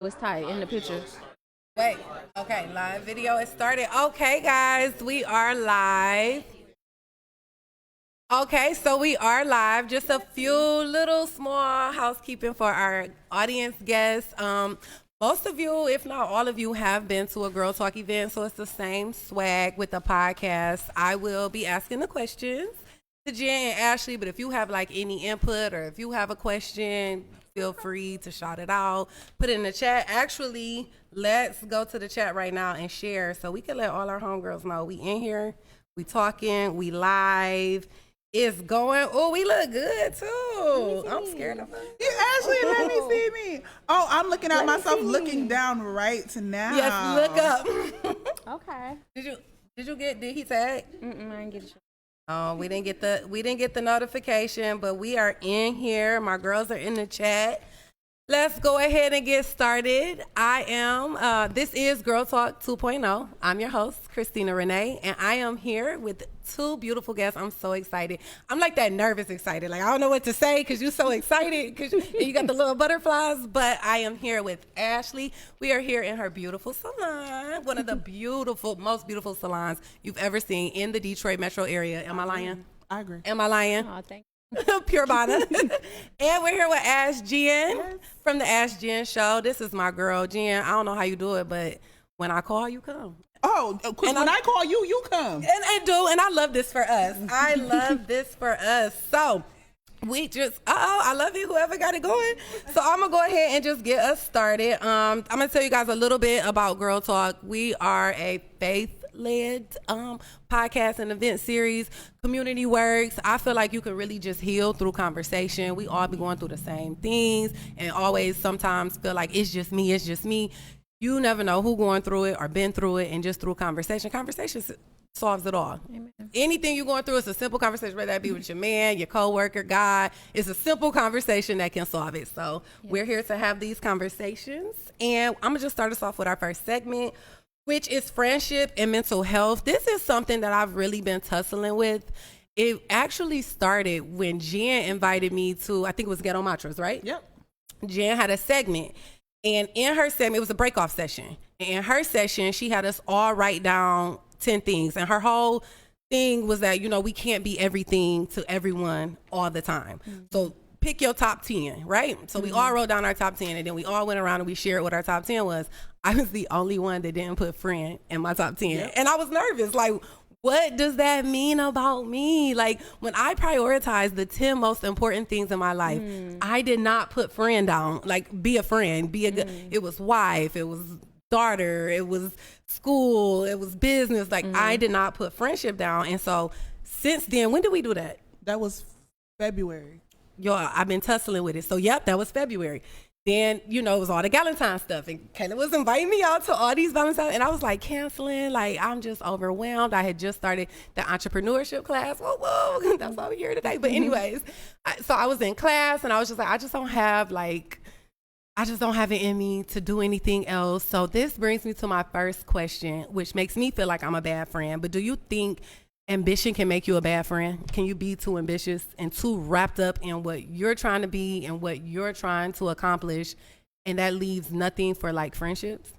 was tight in the picture. Wait, okay, live video is started. Okay, guys, we are live. Okay, so we are live. Just a few little small housekeeping for our audience guests. Most of you, if not all of you, have been to a Girl Talk event, so it's the same swag with the podcast. I will be asking the questions to Jen and Ashley, but if you have like any input or if you have a question, feel free to shout it out. Put it in the chat. Actually, let's go to the chat right now and share so we can let all our homegirls know we in here, we talking, we live. It's going. Oh, we look good too. I'm scared of us. You actually let me see me. Oh, I'm looking at myself looking down right now. Yes, look up. Okay. Did he tag? I didn't get it. Oh, we didn't get the notification, but we are in here. My girls are in the chat. Let's go ahead and get started. This is Girl Talk 2.0. I'm your host, Christina Renee, and I am here with two beautiful guests. I'm so excited. I'm like that nervous excited. Like, I don't know what to say because you're so excited because you got the little butterflies, but I am here with Ashley. We are here in her beautiful salon, one of the most beautiful salons you've ever seen in the Detroit metro area. Am I lying? I agree. Am I lying? Oh, thank Pure Bana. And we're here with Ash Jen from the Ash Jen Show. This is my girl, Jen. I don't know how you do it, but when I call, you come. Oh, because when I call you, you come. And I do, and I love this for us. I love this for us. So we just, I love you, whoever got it going. So I'm going to go ahead and just get us started. I'm going to tell you guys a little bit about Girl Talk. We are a faith-led podcast and event series. Community works. I feel like you can really just heal through conversation. We all be going through the same things and always sometimes feel like it's just me. You never know who going through it or been through it, and just through conversation solves it all. Amen. Anything you're going through, it's a simple conversation, whether that be with your man, your coworker, God. It's a simple conversation that can solve it. So we're here to have these conversations. And I'm going to just start us off with our first segment, which is friendship and mental health. This is something that I've really been tussling with. It actually started when Jen invited me to, I think it was Ghetto Mantras, right? Yep. Jen had a segment. And in her segment, it was a break-off session. And in her session, she had us all write down 10 things. And her whole thing was that, we can't be everything to everyone all the time. Mm-hmm. So pick your top 10, right? So we all wrote down our top 10, and then we all went around and we shared what our top 10 was. I was the only one that didn't put friend in my top 10. Yep. And I was nervous. Like, what does that mean about me? Like, when I prioritize the 10 most important things in my life, I did not put friend down. Like, be a friend, be a good, it was wife, it was daughter, it was school, it was business. Like, I did not put friendship down. And so since then, when did we do that? That was February. Yo, I've been tussling with it. So, yep, that was February. Then, it was all the Valentine stuff. And Kayla was inviting me out to all these Valentine. And I was like canceling. Like, I'm just overwhelmed. I had just started the entrepreneurship class. Whoa. That's why we're here today. But anyways, so I was in class and I was just like, I just don't have it in me to do anything else. So this brings me to my first question, which makes me feel like I'm a bad friend. But do you think ambition can make you a bad friend? Can you be too ambitious and too wrapped up in what you're trying to be and what you're trying to accomplish, and that leaves nothing for like friendships?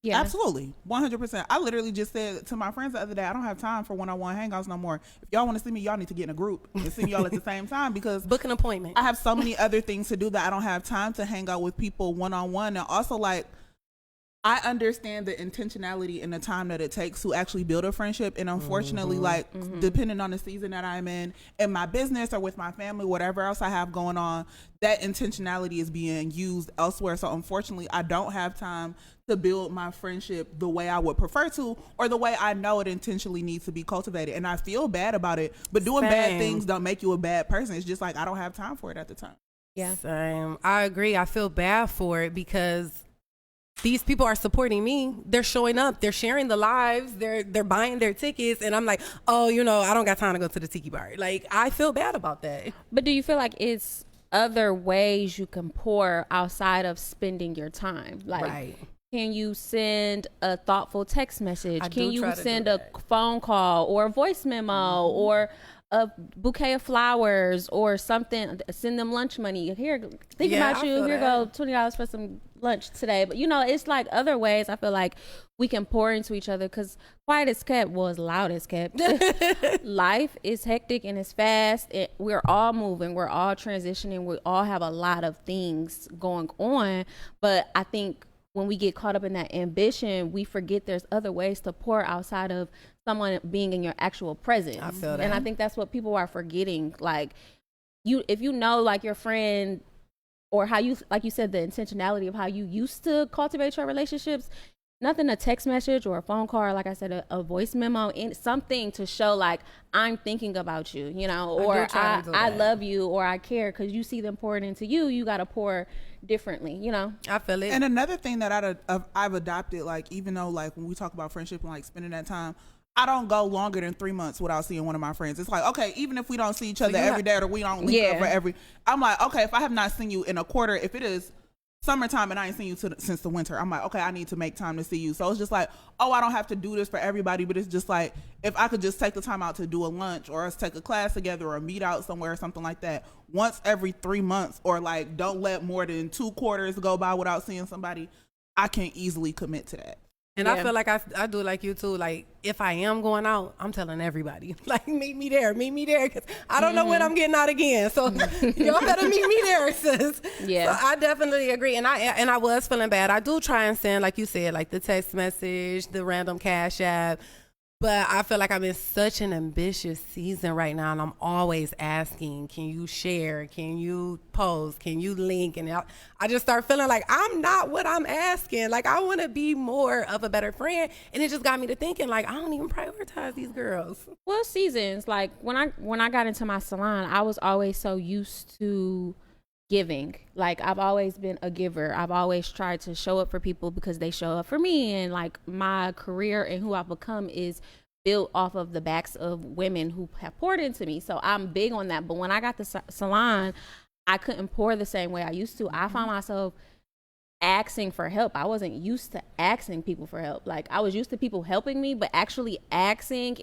Yeah, absolutely. 100%. I literally just said to my friends the other day, I don't have time for one-on-one hangouts no more. If y'all want to see me, y'all need to get in a group and see y'all at the same time, because book an appointment. I have so many other things to do that I don't have time to hang out with people one-on-one. And also, like, I understand the intentionality and the time that it takes to actually build a friendship. And unfortunately, depending on the season that I'm in my business or with my family, whatever else I have going on, that intentionality is being used elsewhere. So unfortunately, I don't have time to build my friendship the way I would prefer to, or the way I know it intentionally needs to be cultivated. And I feel bad about it, but doing bad things don't make you a bad person. It's just like, I don't have time for it at the time. Yeah. Same. I agree. I feel bad for it because these people are supporting me. They're showing up. They're sharing the lives. They're buying their tickets. And I'm like, oh, I don't got time to go to the tiki bar. Like, I feel bad about that. But do you feel like it's other ways you can pour outside of spending your time? Like, right. Can you send a thoughtful text message? I Can do you try to do send a that. phone call or a voice memo or a bouquet of flowers or something? Send them lunch money. Here, think Yeah, about I you. feel Here that. go $20 for some lunch today. But it's like other ways I feel like we can pour into each other, because quiet as kept was loud as kept. Life is hectic and it's fast. We're all moving. We're all transitioning. We all have a lot of things going on. But I think when we get caught up in that ambition, we forget there's other ways to pour outside of someone being in your actual presence. I feel And I that. think that's what people are forgetting. Like, if you know, like, your friend, or how you, like you said, the intentionality of how you used to cultivate your relationships, nothing a text message or a phone call, or like I said, a voice memo, and something to show like, I'm thinking about you, or try to do I that. love you, or I care, because you see them pouring into you. You got to pour differently. I feel it. And another thing that I've adopted, like, even though, like, when we talk about friendship and like spending that time, I don't go longer than 3 months without seeing one of my friends. It's like, okay, even if we don't see each other every day, or we don't link up for I'm like, okay, if I have not seen you in a quarter, if it is summertime and I ain't seen you since the winter, I'm like, okay, I need to make time to see you. So it's just like, oh, I don't have to do this for everybody, but it's just like, if I could just take the time out to do a lunch, or us take a class together, or meet out somewhere or something like that once every 3 months, or like, don't let more than 2 quarters go by without seeing somebody, I can easily commit to that. And I feel like I do like you too. Like, if I am going out, I'm telling everybody, like, meet me there, because I don't know when I'm getting out again. So y'all better meet me there, sis. Yeah. So I definitely agree. And I was feeling bad. I do try and send, like you said, like the text message, the random Cash App. But I feel like I'm in such an ambitious season right now, and I'm always asking, can you share? Can you post? Can you link? And I just start feeling like I'm not what I'm asking. Like, I want to be more of a better friend. And it just got me to thinking, like, I don't even prioritize these girls. Well, seasons. Like, when I got into my salon, I was always so used to giving. Like, I've always been a giver. I've always tried to show up for people because they show up for me. And like, my career and who I've become is built off of the backs of women who have poured into me. So I'm big on that. But when I got the salon, I couldn't pour the same way I used to. I found myself asking for help. I wasn't used to asking people for help. Like, I was used to people helping me, but actually asking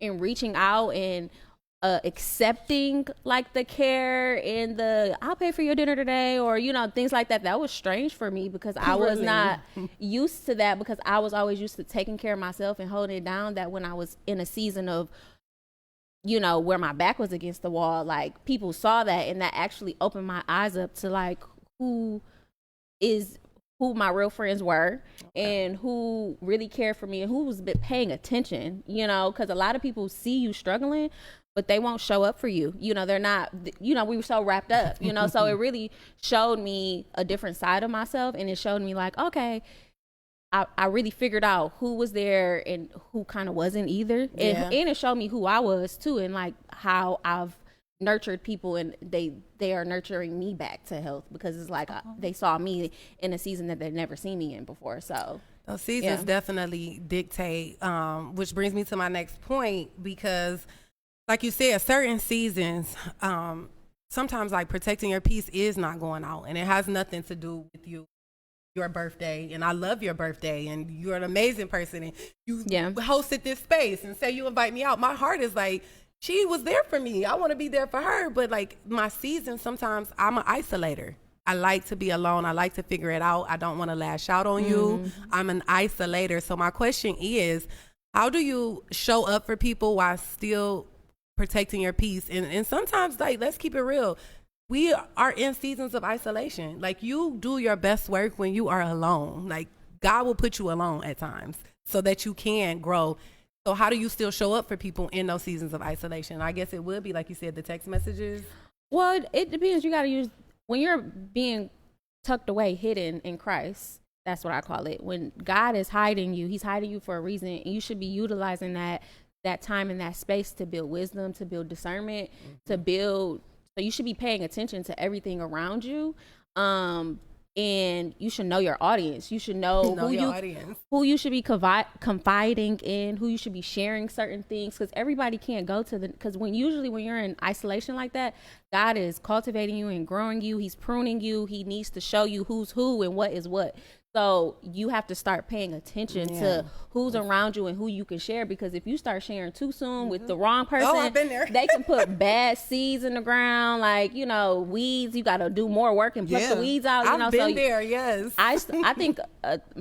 and reaching out and accepting, like, the care and the I'll pay for your dinner today, or things like that. That was strange for me, because I was not used to that, because I was always used to taking care of myself and holding it down. That when I was in a season of where my back was against the wall, like, people saw that, and that actually opened my eyes up to like who my real friends were, and who really cared for me, and who was paying attention, because a lot of people see you struggling, but they won't show up for you. They're not, we were so wrapped up, so it really showed me a different side of myself. And it showed me like, okay, I really figured out who was there and who kind of wasn't either. And it showed me who I was too, and like how I've nurtured people, and they are nurturing me back to health, because it's like they saw me in a season that they'd never seen me in before. So those seasons definitely dictate, which brings me to my next point, because like you said, certain seasons, sometimes like protecting your peace is not going out, and it has nothing to do with your birthday. And I love your birthday, and you're an amazing person, and you hosted this space, and say you invite me out. My heart is like, she was there for me. I want to be there for her. But like, my season, sometimes I'm an isolator. I like to be alone. I like to figure it out. I don't want to lash out on you. I'm an isolator. So my question is, how do you show up for people while still protecting your peace? And sometimes, like, let's keep it real, we are in seasons of isolation. Like, you do your best work when you are alone. Like, God will put you alone at times so that you can grow. So how do you still show up for people in those seasons of isolation? I guess it would be, like you said, the text messages. Well, it depends. You got to use, when you're being tucked away, hidden in Christ, that's what I call it. When God is hiding you, he's hiding you for a reason, and you should be utilizing that time and that space to build wisdom, to build discernment, so you should be paying attention to everything around you. And you should know your audience. You should know who you should be confiding in, who you should be sharing certain things, because everybody can't go to because when you're in isolation like that, God is cultivating you and growing you. He's pruning you. He needs to show you who's who and what is what. So you have to start paying attention to who's around you and who you can share, because if you start sharing too soon with the wrong person, I've been there. they can put bad seeds in the ground, like, you know, weeds. You got to do more work and pluck the weeds out. You know, I've been so there, yes. I think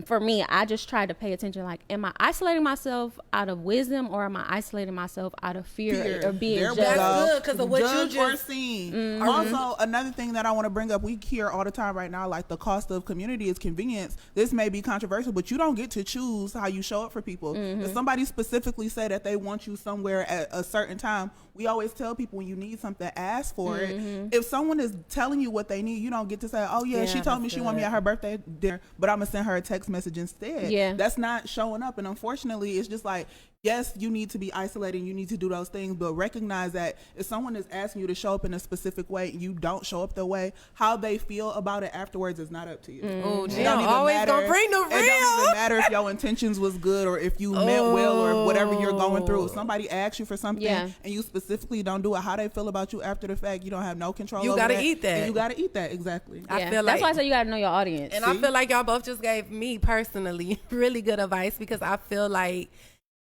for me, I just try to pay attention. Like, am I isolating myself out of wisdom, or am I isolating myself out of fear of being There we judged? go. good, 'cause of what you Judged or just- seen. Also, another thing that I want to bring up, we hear all the time right now, like the cost of community is convenience. This may be controversial, but you don't get to choose how you show up for people. If somebody specifically say that they want you somewhere at a certain time, we always tell people, when you need something, ask for it. If someone is telling you what they need, you don't get to say, oh yeah, she told me she want me at her birthday dinner, but I'm gonna send her a text message instead. Yeah. That's not showing up. And unfortunately, it's just like, yes, you need to be isolated, you need to do those things, but recognize that if someone is asking you to show up in a specific way and you don't show up the way, how they feel about it afterwards is not up to you. Oh, It Jill don't even always matter. gonna bring the It don't real. even matter if your intentions was good or if you meant well or whatever you're going through. If somebody asks you for something and you specifically don't do it, how they feel about you after the fact, you don't have no control You over gotta that. eat that. And you gotta eat that, exactly. I Yeah. feel That's like- why I say you got to know your audience. And I feel like y'all both just gave me personally really good advice, because I feel like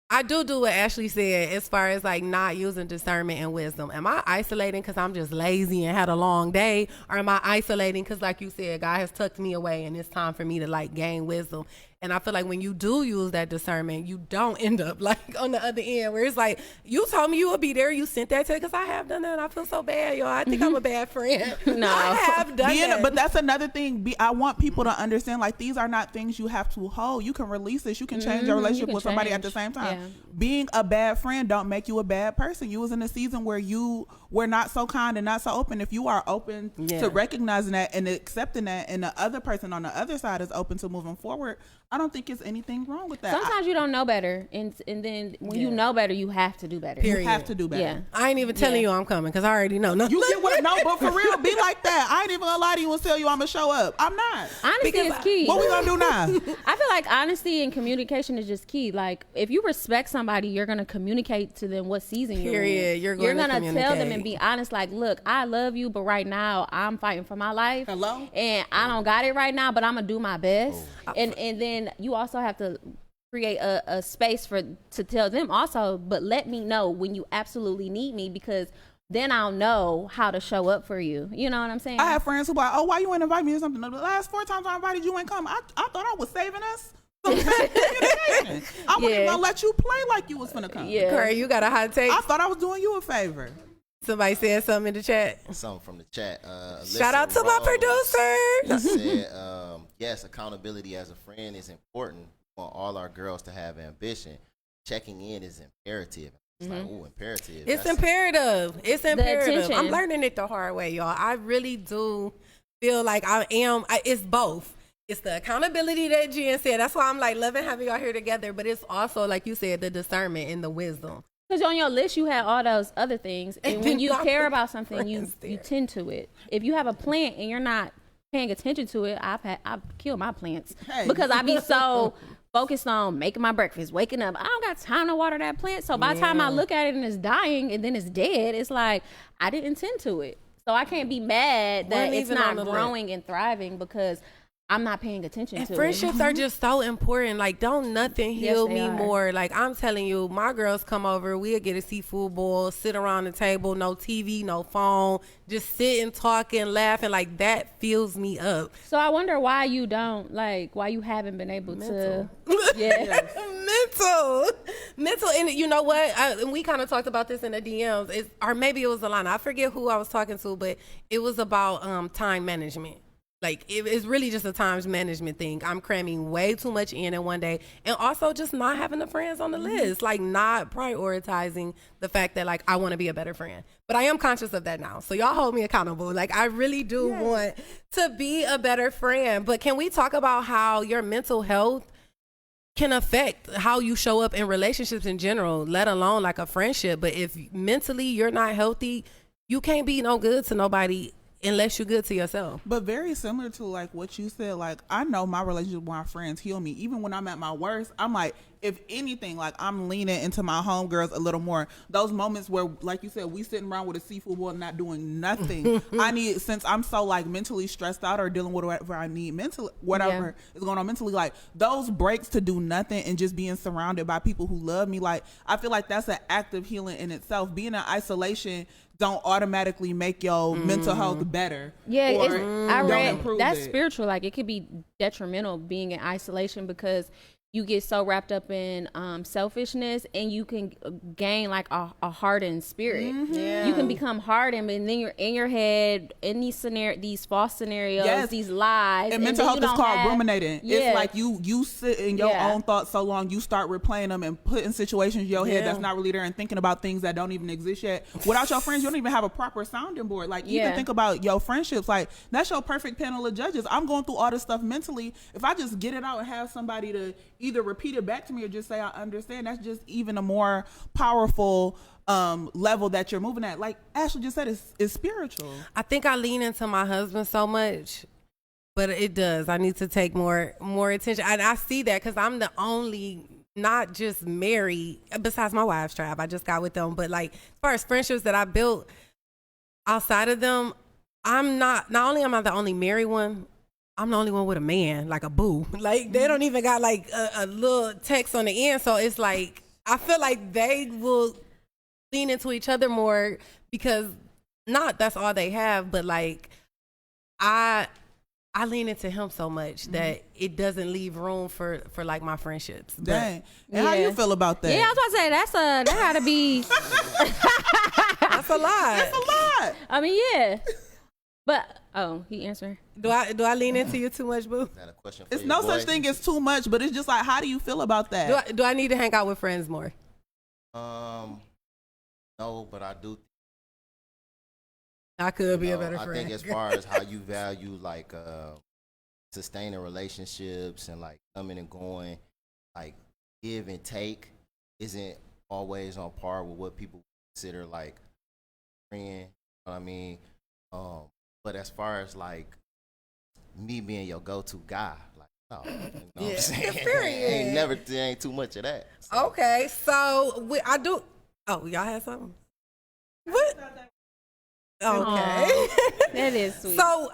I do what Ashley said as far as like not using discernment and wisdom. Am I isolating because I'm just lazy and had a long day? Or am I isolating because, like you said, God has tucked me away and it's time for me to like gain wisdom? And I feel like when you do use that discernment, you don't end up like on the other end where it's like, you told me you would be there. You sent that to, because I have done that and I feel so bad, y'all. I think I'm a bad friend. No. I have done that. But that's another thing. I want people to understand, like, these are not things you have to hold. You can release this. You can change your relationship can with somebody at the change. same time. Yeah. Being a bad friend don't make you a bad person. You was in a season where you were not so kind and not so open. If you are open to recognizing that and accepting that, and the other person on the other side is open to moving forward, I don't think it's anything wrong with that. Sometimes you don't know better, and then when you know better, you have to do better. You have to do better. Yeah. I ain't even telling you I'm coming because I already know. No, You get what? No, but for real, be like that. I ain't even gonna lie to you and tell you I'm gonna show up. I'm not. Honesty is key. What we gonna do now? I feel like honesty and communication is just key. Like, if you respect somebody, you're gonna communicate to them what season you're Period. in. You're going to tell them communicate. and be honest. Like, look, I love you, but right now I'm fighting for my life. Hello? And I don't got it right now, but I'm gonna do my best. And then you also have to create a space to tell them also, but let me know when you absolutely need me, because then I'll know how to show up for you. You know what I'm saying? I have friends who are like, oh, why you ain't invite me to something? The last 4 times I invited you ain't come. I thought I was saving us some communication. I wasn't even gonna let you play like you was finna come. Yeah. Corey, you got a hot take? I thought I was doing you a favor. Somebody said something in the chat. Something from the chat. Shout out to my producer. Said, yes, accountability as a friend is important. We want all our girls to have ambition. Checking in is imperative. It's like, ooh, imperative. It's That's- imperative. It's imperative. attention. I'm learning it the hard way, y'all. I really do feel like it's both. It's the accountability that Jen said. That's why I'm like loving having y'all here together. But it's also, like you said, the discernment and the wisdom. Because on your list, you had all those other things. And when you Not care the about something, you friends there. tend to it. If you have a plant and you're not paying attention to it, I've killed my plants. Hey. Because I be so focused on making my breakfast, waking up. I don't got time to water that plant. So by the time I look at it and it's dying and then it's dead, it's like, I didn't tend to it. So I can't be mad that Wasn't it's even on not the growing and thriving because I'm not paying attention And to friendships it. are just so important. Like, don't nothing heal they me are. more. Like, I'm telling you, my girls come over, we'll get a seafood boil, sit around the table, no TV, no phone, just sit and talk and laugh, and like that fills me up. So I wonder why you haven't been able to. Yeah. mental. And you know what? And we kind of talked about this in the DMs. Or maybe it was Alana. I forget who I was talking to, but it was about time management. Like, it's really just a time management thing. I'm cramming way too much in one day. And also just not having the friends on the list. Like, not prioritizing the fact that, like, I want to be a better friend. But I am conscious of that now. So y'all hold me accountable. Like, I really do want to be a better friend. But can we talk about how your mental health can affect how you show up in relationships in general, let alone like a friendship? But if mentally you're not healthy, you can't be no good to nobody unless you're good to yourself. But very similar to like what you said, like I know my relationship with my friends heal me. Even when I'm at my worst, I'm like, if anything, like I'm leaning into my homegirls a little more. Those moments where, like you said, we sitting around with a seafood bowl not doing nothing. I need, since I'm so like mentally stressed out or dealing with whatever I need mentally, whatever is going on mentally, like those breaks to do nothing and just being surrounded by people who love me. Like I feel like that's an act of healing in itself. Being in isolation don't automatically make your mental health better. Yeah, I read that's it. spiritual. Like it could be detrimental being in isolation because you get so wrapped up in selfishness, and you can gain like a hardened spirit. You can become hardened, and then you're in your head in these false scenarios, these lies. And mental health is called ruminating. Yeah. It's like you sit in your own thoughts so long, you start replaying them and put in situations in your head that's not really there, and thinking about things that don't even exist yet. Without your friends, you don't even have a proper sounding board. Like even think about your friendships. Like that's your perfect panel of judges. I'm going through all this stuff mentally. If I just get it out and have somebody to either repeat it back to me or just say I understand, that's just even a more powerful level that you're moving at. Like Ashley just said, it's spiritual. I think I lean into my husband so much, but it does. I need to take more attention. And I see that because I'm the only, not just married, besides my wife's tribe, I just got with them, but like as far as friendships that I built outside of them, not only am I the only married one, I'm the only one with a man, like a boo. Like they don't even got like a little text on the end. So it's like, I feel like they will lean into each other more because not that's all they have, but like I lean into him so much that it doesn't leave room for like my friendships. Dang. And how you feel about that? Yeah, I was about to say that gotta be That's a lot. That's a lot. I mean, yeah. But he answered. Do I lean into you too much, boo? Is that a question for It's your no boy? such thing as too much, but it's just like, how do you feel about that? Do I need to hang out with friends more? No, but I do. I could be a know, better I friend. think as far as how you value like sustaining relationships and like coming and going, like give and take isn't always on par with what people consider like friend. You know what I mean? But as far as like me being your go-to guy, like no, you know what I'm saying? Period. Ain't too much of that. So. Okay, so I do. Oh, y'all had something? What? Okay. That is sweet. So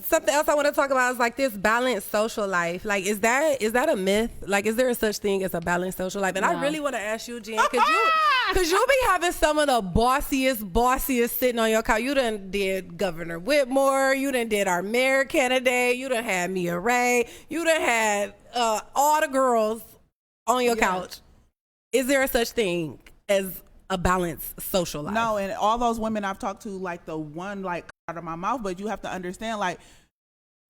something else I want to talk about is like this balanced social life. Like, is that a myth? Like, is there a such thing as a balanced social life? And I really want to ask you, Jen, because you'll be having some of the bossiest sitting on your couch. You done did Governor Whitmore. You done did our mayor candidate. You done had Mia Ray. You done had all the girls on your couch. Is there a such thing as a balanced social life? No, and all those women I've talked to, like the one like out of my mouth, but you have to understand, like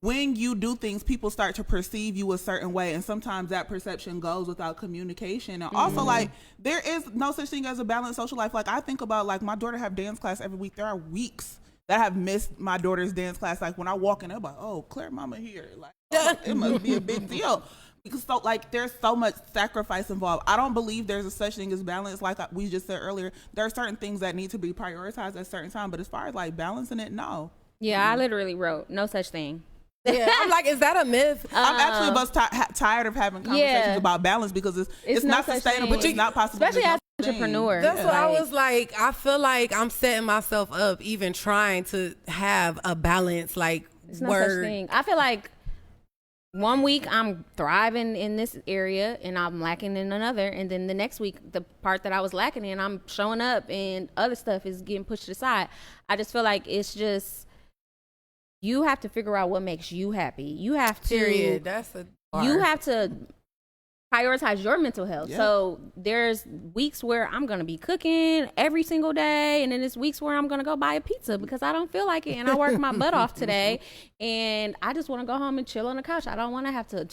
when you do things, people start to perceive you a certain way, and sometimes that perception goes without communication. And also, like there is no such thing as a balanced social life. Like I think about like my daughter have dance class every week. There are weeks that I have missed my daughter's dance class. Like when I walk in, they're like, "Oh, Claire, mama here." Like it must be a big deal. Because so, like, there's so much sacrifice involved. I don't believe there's a such thing as balance. Like we just said earlier, there are certain things that need to be prioritized at a certain time. But as far as like balancing it, no. Yeah, I literally wrote no such thing. Yeah, I'm like, is that a myth? I'm actually about tired of having conversations about balance because it's no not such sustainable. thing. It's not possible. Especially There's as no an entrepreneur. That's what I Like, was like. I feel like I'm setting myself up even trying to have a balance. Like, it's no such thing. I feel like one week I'm thriving in this area and I'm lacking in another, and then the next week the part that I was lacking in, I'm showing up and other stuff is getting pushed aside. I just feel like it's just, you have to figure out what makes you happy. You have to Period. That's a bar. You have to prioritize your mental health. Yeah. So there's weeks where I'm gonna be cooking every single day, and then there's weeks where I'm gonna go buy a pizza because I don't feel like it, and I worked my butt off today, and I just want to go home and chill on the couch. I don't want to have to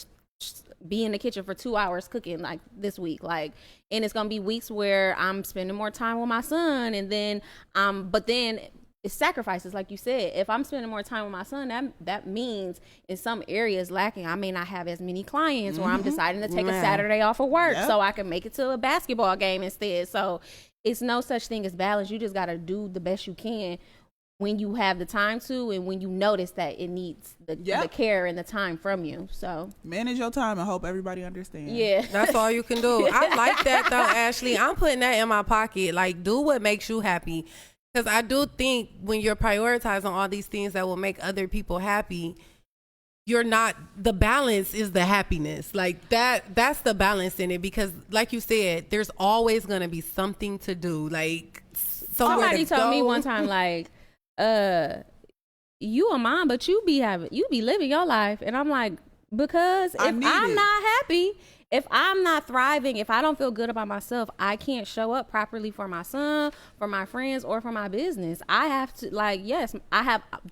be in the kitchen for 2 hours cooking like this week. Like, and it's gonna be weeks where I'm spending more time with my son, and then but then it's sacrifices, like you said. If I'm spending more time with my son, that means in some areas lacking, I may not have as many clients, or I'm deciding to take a Saturday off of work so I can make it to a basketball game instead. So it's no such thing as balance. You just got to do the best you can when you have the time to, and when you notice that it needs the care and the time from you. So manage your time and hope everybody understands. yeah, That's all you can do. I like that though, Ashley. I'm putting that in my pocket. Like, do what makes you happy. Because I do think when you're prioritizing all these things that will make other people happy, you're not, the balance is the happiness. Like that's the balance in it. Because like you said, there's always going to be something to do. Like somewhere somebody to told me go. one time, like, you a mom, but you be living your life. And I'm like, because if I'm not happy, if I'm not thriving, if I don't feel good about myself, I can't show up properly for my son, for my friends, or for my business. I have to, like, yes,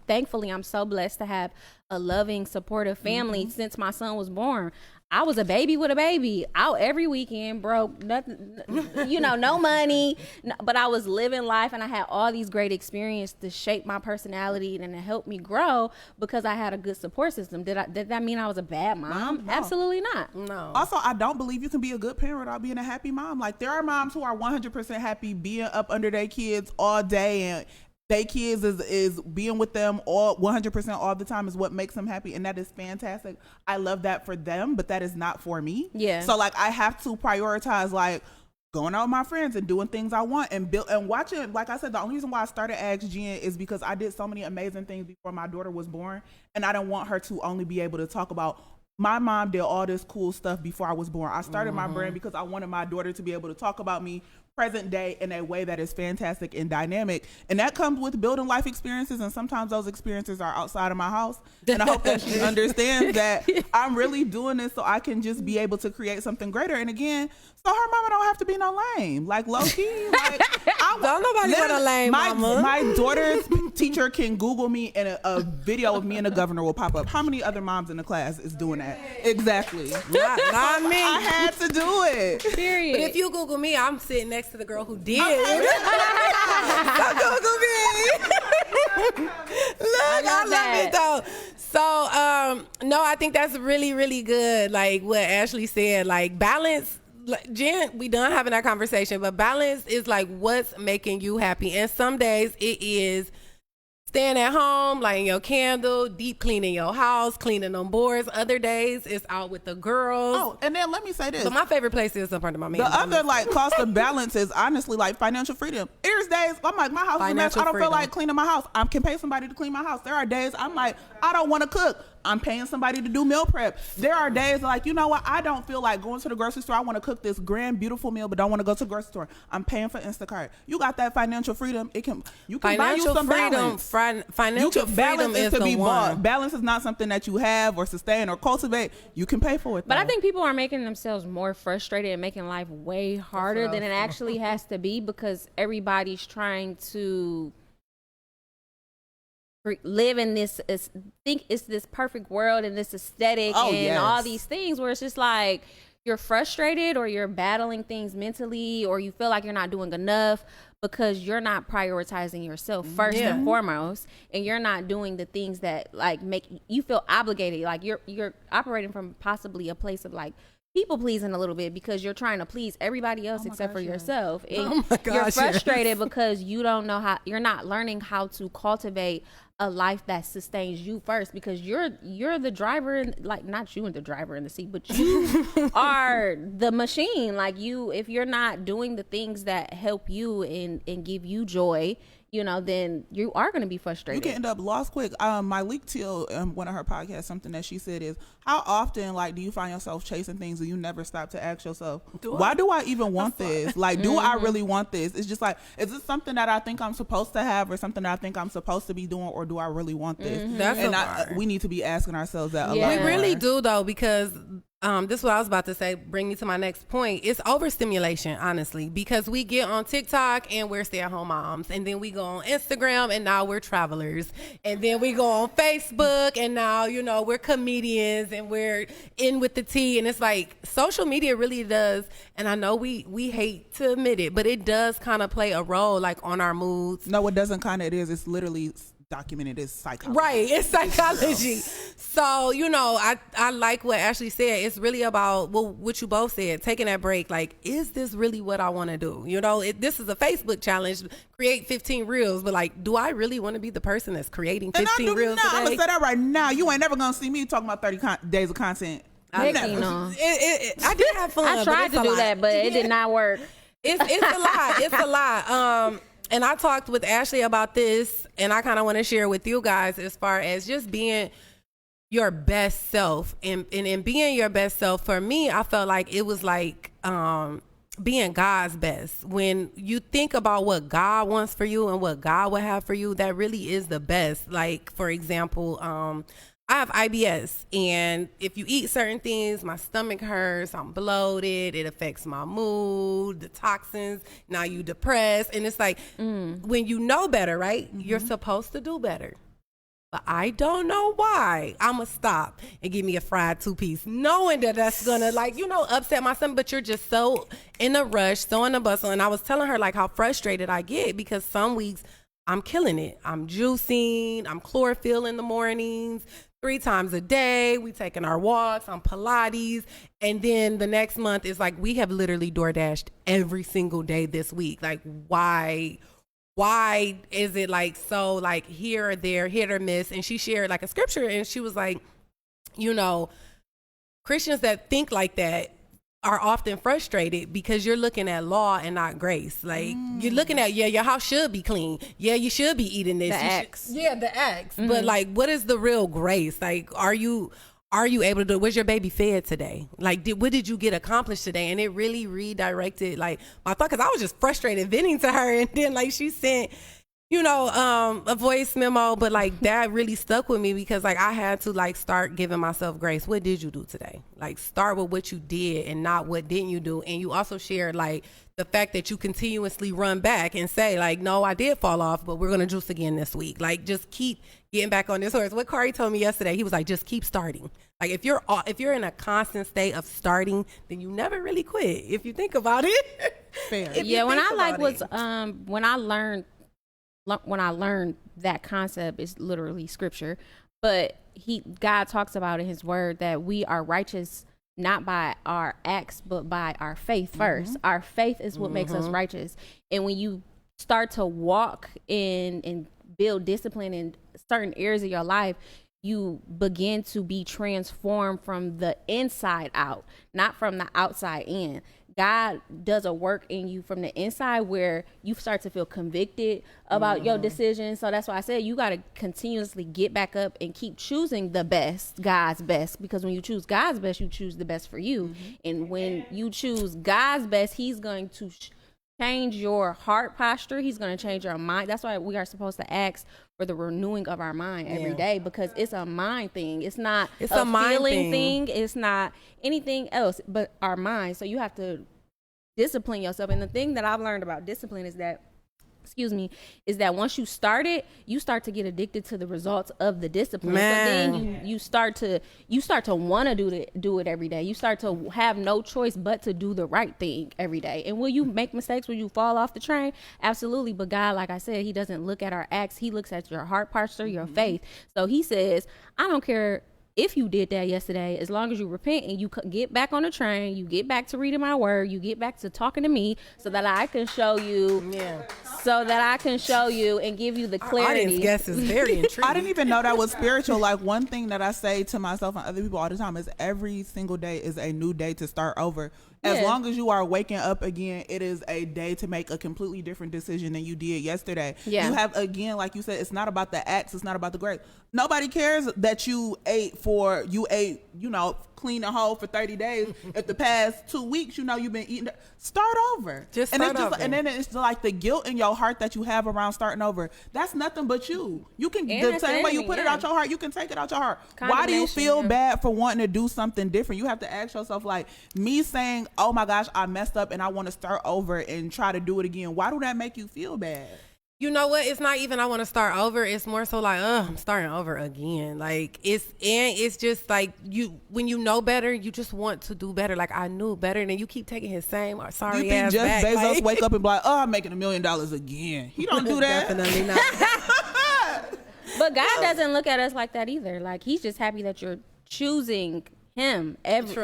thankfully, I'm so blessed to have a loving, supportive family since my son was born. I was a baby with a baby, out every weekend, broke, nothing, no money, but I was living life, and I had all these great experiences to shape my personality and to help me grow because I had a good support system. Did that mean I was a bad mom? No. Absolutely not. No. Also, I don't believe you can be a good parent without being a happy mom. Like, there are moms who are 100% happy being up under their kids all day, and they kids is being with them all 100% all the time is what makes them happy, and that is fantastic. I love that for them, but that is not for me. Yeah. So like, I have to prioritize like going out with my friends and doing things I want and watching. Like I said, the only reason why I started Ask Jen is because I did so many amazing things before my daughter was born, and I didn't want her to only be able to talk about my mom did all this cool stuff before I was born. I started my brand because I wanted my daughter to be able to talk about me present day in a way that is fantastic and dynamic, and that comes with building life experiences, and sometimes those experiences are outside of my house, and I hope that she understands that I'm really doing this so I can just be able to create something greater. And again, so her mama don't have to be no lame, like low key, like Don't nobody want a lame mama. My daughter's teacher can Google me, and a video of me and the governor will pop up. How many other moms in the class is doing that? Exactly. Not me. I had to do it. Period. But if you Google me, I'm sitting next to the girl who did. Don't Google me. Look, I love it though. So, no, I think that's really, really good. Like what Ashley said, like balance. Like, Jen, we done having that conversation, but balance is like what's making you happy. And some days it is staying at home, lighting your candle, deep cleaning your house, cleaning them boards. Other days it's out with the girls. Oh, and then let me say this. So my favorite place is in front of my man. The other like cost of balance is honestly like financial freedom. There's days I'm like, my house is a mess. Financial I don't freedom. feel like cleaning my house. I can pay somebody to clean my house. There are days I'm like, I don't want to cook. I'm paying somebody to do meal prep. There are days like, you know what? I don't feel like going to the grocery store. I want to cook this grand, beautiful meal, but don't want to go to the grocery store. I'm paying for Instacart. You got that financial freedom. You can buy you some balance. Financial freedom is to the be one. bought. Balance is not something that you have or sustain or cultivate. You can pay for it. But I though. think people are making themselves more frustrated and making life way harder than it actually has to be, because everybody's trying to live in this, think it's this perfect world and this aesthetic and yes. all these things where it's just like you're frustrated or you're battling things mentally or you feel like you're not doing enough because you're not prioritizing yourself first and foremost, and you're not doing the things that like make you feel obligated, like you're operating from possibly a place of like people pleasing a little bit because you're trying to please everybody else except for yourself. And you're frustrated because you don't know how, you're not learning how to cultivate a life that sustains you first, because you're the driver in, like not you and the driver in the seat, but you are the machine. Like if you're not doing the things that help you and give you joy, then you are going to be frustrated. You can end up lost quick. Myleik Teal, one of her podcasts, something that she said is, how often do you find yourself chasing things and you never stop to ask yourself, why do I even want this? Like, do I really want this? It's just like, is this something that I think I'm supposed to have or something that I think I'm supposed to be doing, or do I really want this? That's we need to be asking ourselves that a lot We more. really do though, because this is what I was about to say, bring me to my next point. It's overstimulation, honestly, because we get on TikTok and we're stay-at-home moms, and then we go on Instagram and now we're travelers, and then we go on Facebook and now, we're comedians and we're in with the tea, and it's like social media really does, and I know we hate to admit it, but it does kind of play a role like on our moods. No, it doesn't. It's literally documented as psychology. Right, it's psychology. So, you know, I like what Ashley said. It's really about what you both said, taking that break. Like, is this really what I want to do? You know, this is a Facebook challenge, create 15 reels, but like, do I really want to be the person that's creating 15 reels I'm today? going to say that right now. You ain't never going to see me talking about 30 days of content. I Heck no. I did have fun. I tried to do that, but it did not work. It's a lot. It's a lot. And I talked with Ashley about this, and I kind of want to share with you guys as far as just being your best self. And in being your best self, for me, I felt like it was like being God's best. When you think about what God wants for you and what God would have for you, that really is the best. Like, for example, I have IBS, and if you eat certain things, my stomach hurts, I'm bloated, it affects my mood, the toxins, now you depressed. And it's like, when you know better, right? You're supposed to do better. But I don't know why. I'm going to stop and give me a fried 2-piece, knowing that that's going to, like, you know, upset my stomach, but you're just so in a rush, so in a bustle. And I was telling her, like, how frustrated I get, because some weeks I'm killing it. I'm juicing, I'm chlorophyll in the mornings, 3 times a day. We taking our walks on Pilates. And then the next month is like, we have literally DoorDashed every single day this week. Like, why is it like so like here or there, hit or miss? And she shared like a scripture, and she was like, you know, Christians that think like that are often frustrated because you're looking at law and not grace. Like, you're looking at, your house should be clean. Yeah, you should be eating this. The acts. The acts. But like, what is the real grace? Like, are you able to do, was your baby fed today? Like, what did you get accomplished today? And it really redirected like my thought, because I was just frustrated venting to her, and then like she sent, you know, a voice memo, but like that really stuck with me, because like I had to like start giving myself grace. What did you do today? Like, start with what you did and not what didn't you do. And you also shared like the fact that you continuously run back and say like, no, I did fall off, but we're going to juice again this week. Like, just keep getting back on this horse. What Kari told me yesterday, he was like, just keep starting. Like, if you're in a constant state of starting, then you never really quit, if you think about it. Fair. When I learned that concept is literally scripture, but God talks about in his word that we are righteous not by our acts but by our faith first. Our faith is what makes us righteous. And when you start to walk in and build discipline in certain areas of your life, you begin to be transformed from the inside out, not from the outside in. God does a work in you from the inside where you start to feel convicted about your decisions. So that's why I said you got to continuously get back up and keep choosing the best, God's best, because when you choose God's best, you choose the best for you. And when you choose God's best, he's going to change your heart posture. He's going to change your mind. That's why we are supposed to ask for the renewing of our mind every day, because it's a mind thing. It's not a feeling thing. It's not anything else but our mind. So you have to discipline yourself. And the thing that I've learned about discipline is that once you start it, you start to get addicted to the results of the discipline. Man. So then you start to want to do it every day. You start to have no choice but to do the right thing every day. And will you make mistakes? Will you fall off the train? Absolutely. But God, like I said, he doesn't look at our acts. He looks at your heart posture, your faith. So he says, I don't care if you did that yesterday, as long as you repent and you get back on the train, you get back to reading my word, you get back to talking to me, so that I can show you, and give you the clarity. Our audience guess is very intriguing. I didn't even know that was spiritual. Like, one thing that I say to myself and other people all the time is every single day is a new day to start over. As long as you are waking up again, it is a day to make a completely different decision than you did yesterday. Yeah. You have, again, like you said, it's not about the acts, it's not about the grace. Nobody cares that you ate, clean and whole for 30 days. If the past 2 weeks, you've been eating, start over. And then it's like the guilt in your heart that you have around starting over. That's nothing but you. You can, the same way you put it out your heart, you can take it out your heart. Why do you feel bad for wanting to do something different? You have to ask yourself, like, me saying, oh my gosh, I messed up and I want to start over and try to do it again. Why do that make you feel bad? You know what? It's not even I want to start over. It's more so like, I'm starting over again. Like, it's just like when you know better, you just want to do better. Like, I knew better, and then you keep taking his same sorry you think ass Jeff back. Bezos wake up and be like, I'm making $1 million again? He don't do that. Definitely not. But God doesn't look at us like that either. Like, he's just happy that you're choosing him each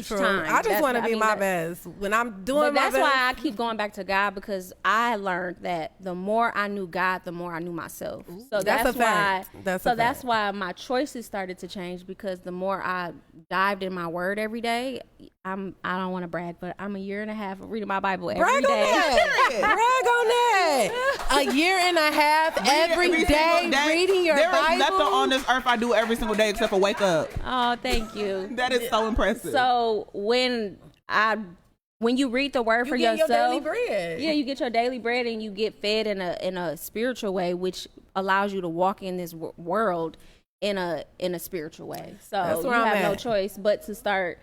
time. I just want to be my best when I'm doing my best. That's why I keep going back to God, because I learned that the more I knew God, the more I knew myself. So That's a that's why. fact. That's why my choices started to change, because the more I dived in my word every day. I don't want to brag, but I'm a year and a half of reading my Bible every Brag day. on that. Brag on that. A year and a half every day reading your Bible. There is nothing on this earth I do every single day except for wake up. Oh, thank you. That is so impressive. So when you read the word for yourself, your daily bread. Yeah, you get your daily bread, and you get fed in a spiritual way, which allows you to walk in this world in a spiritual way. So you have no choice but to start.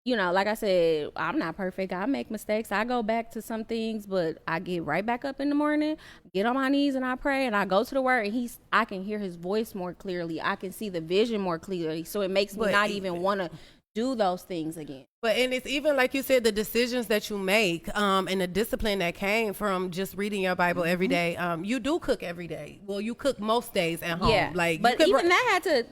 Like I said, I'm not perfect. I make mistakes. I go back to some things, but I get right back up in the morning, get on my knees, and I pray, and I go to the word, and I can hear his voice more clearly. I can see the vision more clearly. So it makes me not even want to do those things again. And it's even like you said, the decisions that you make, and the discipline that came from just reading your Bible every day. You do cook every day. Well, you cook most days at home. Yeah, but even that had to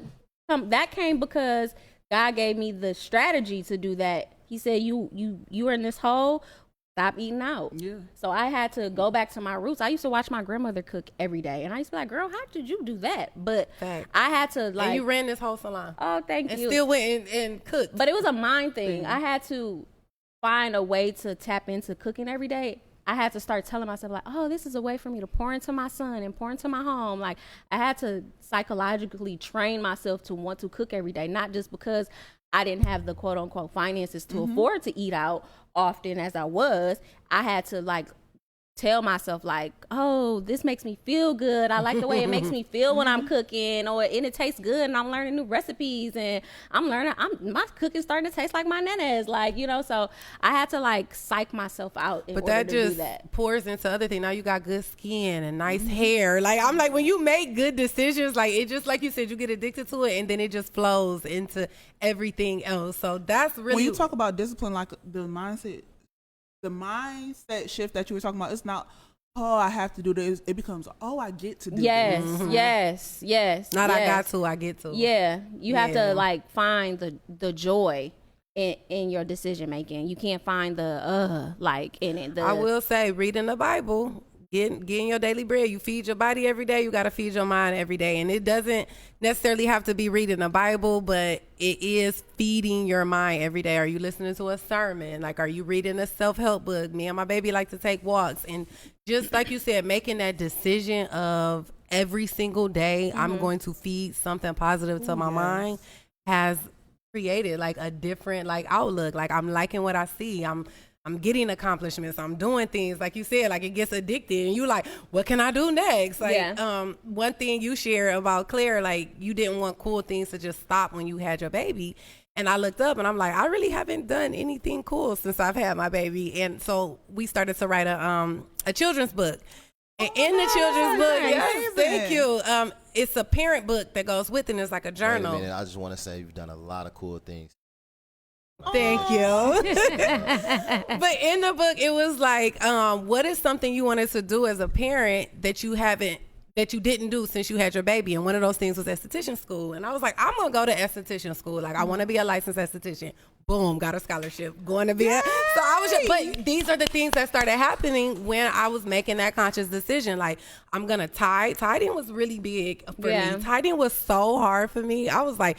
come. That came because God gave me the strategy to do that. He said, "You are in this hole. Stop eating out." Yeah. So I had to go back to my roots. I used to watch my grandmother cook every day, and I used to be like, "Girl, how did you do that?" But I had to and you ran this whole salon. Oh, thank and you. And still went and cooked. But it was a mind thing. I had to find a way to tap into cooking every day. I had to start telling myself, like, oh, this is a way for me to pour into my son and pour into my home. Like, I had to psychologically train myself to want to cook every day, not just because I didn't have the quote unquote finances to afford to eat out often as I was. I had to tell myself, like, oh, this makes me feel good. I like the way it makes me feel when I'm cooking, and it tastes good, and I'm learning new recipes, and my cooking's starting to taste like my nana's, so I had to psych myself out in order to do that. But that just pours into other things. Now you got good skin and nice hair. I'm like, when you make good decisions, it just, like you said, you get addicted to it, and then it just flows into everything else. So that's really, when you talk about discipline, the mindset shift that you were talking about, it's not, oh, I have to do this. It becomes, oh, I get to do yes, this. Yes. Not I got to, I get to. Yeah. You have to find the joy in your decision making. You can't find the in it. I will say, reading the Bible, getting your daily bread. You feed your body every day. You got to feed your mind every day. And it doesn't necessarily have to be reading the Bible, but it is feeding your mind every day. Are you listening to a sermon? Are you reading a self-help book? Me and my baby like to take walks. And just like you said, making that decision of every single day, I'm going to feed something positive to my mind has created a different outlook. I'm liking what I see. I'm getting accomplishments. I'm doing things, like you said, it gets addicted, and you what can I do next? One thing you share about Claire, you didn't want cool things to just stop when you had your baby. And I looked up and I'm like, I really haven't done anything cool since I've had my baby. And so we started to write a children's book. And in the children's book, yes, thank you. It's a parent book that goes with it, and it's like a journal. Wait a minute, I just want to say you've done a lot of cool things. Thank you. But in the book, it was what is something you wanted to do as a parent that you didn't do since you had your baby? And one of those things was esthetician school. And I was like, I'm going to go to esthetician school. I want to be a licensed esthetician. Boom, got a scholarship. Going to be So I was but these are the things that started happening when I was making that conscious decision. I'm going to tithe. Tithing was really big for me. Tithing was so hard for me. I was like,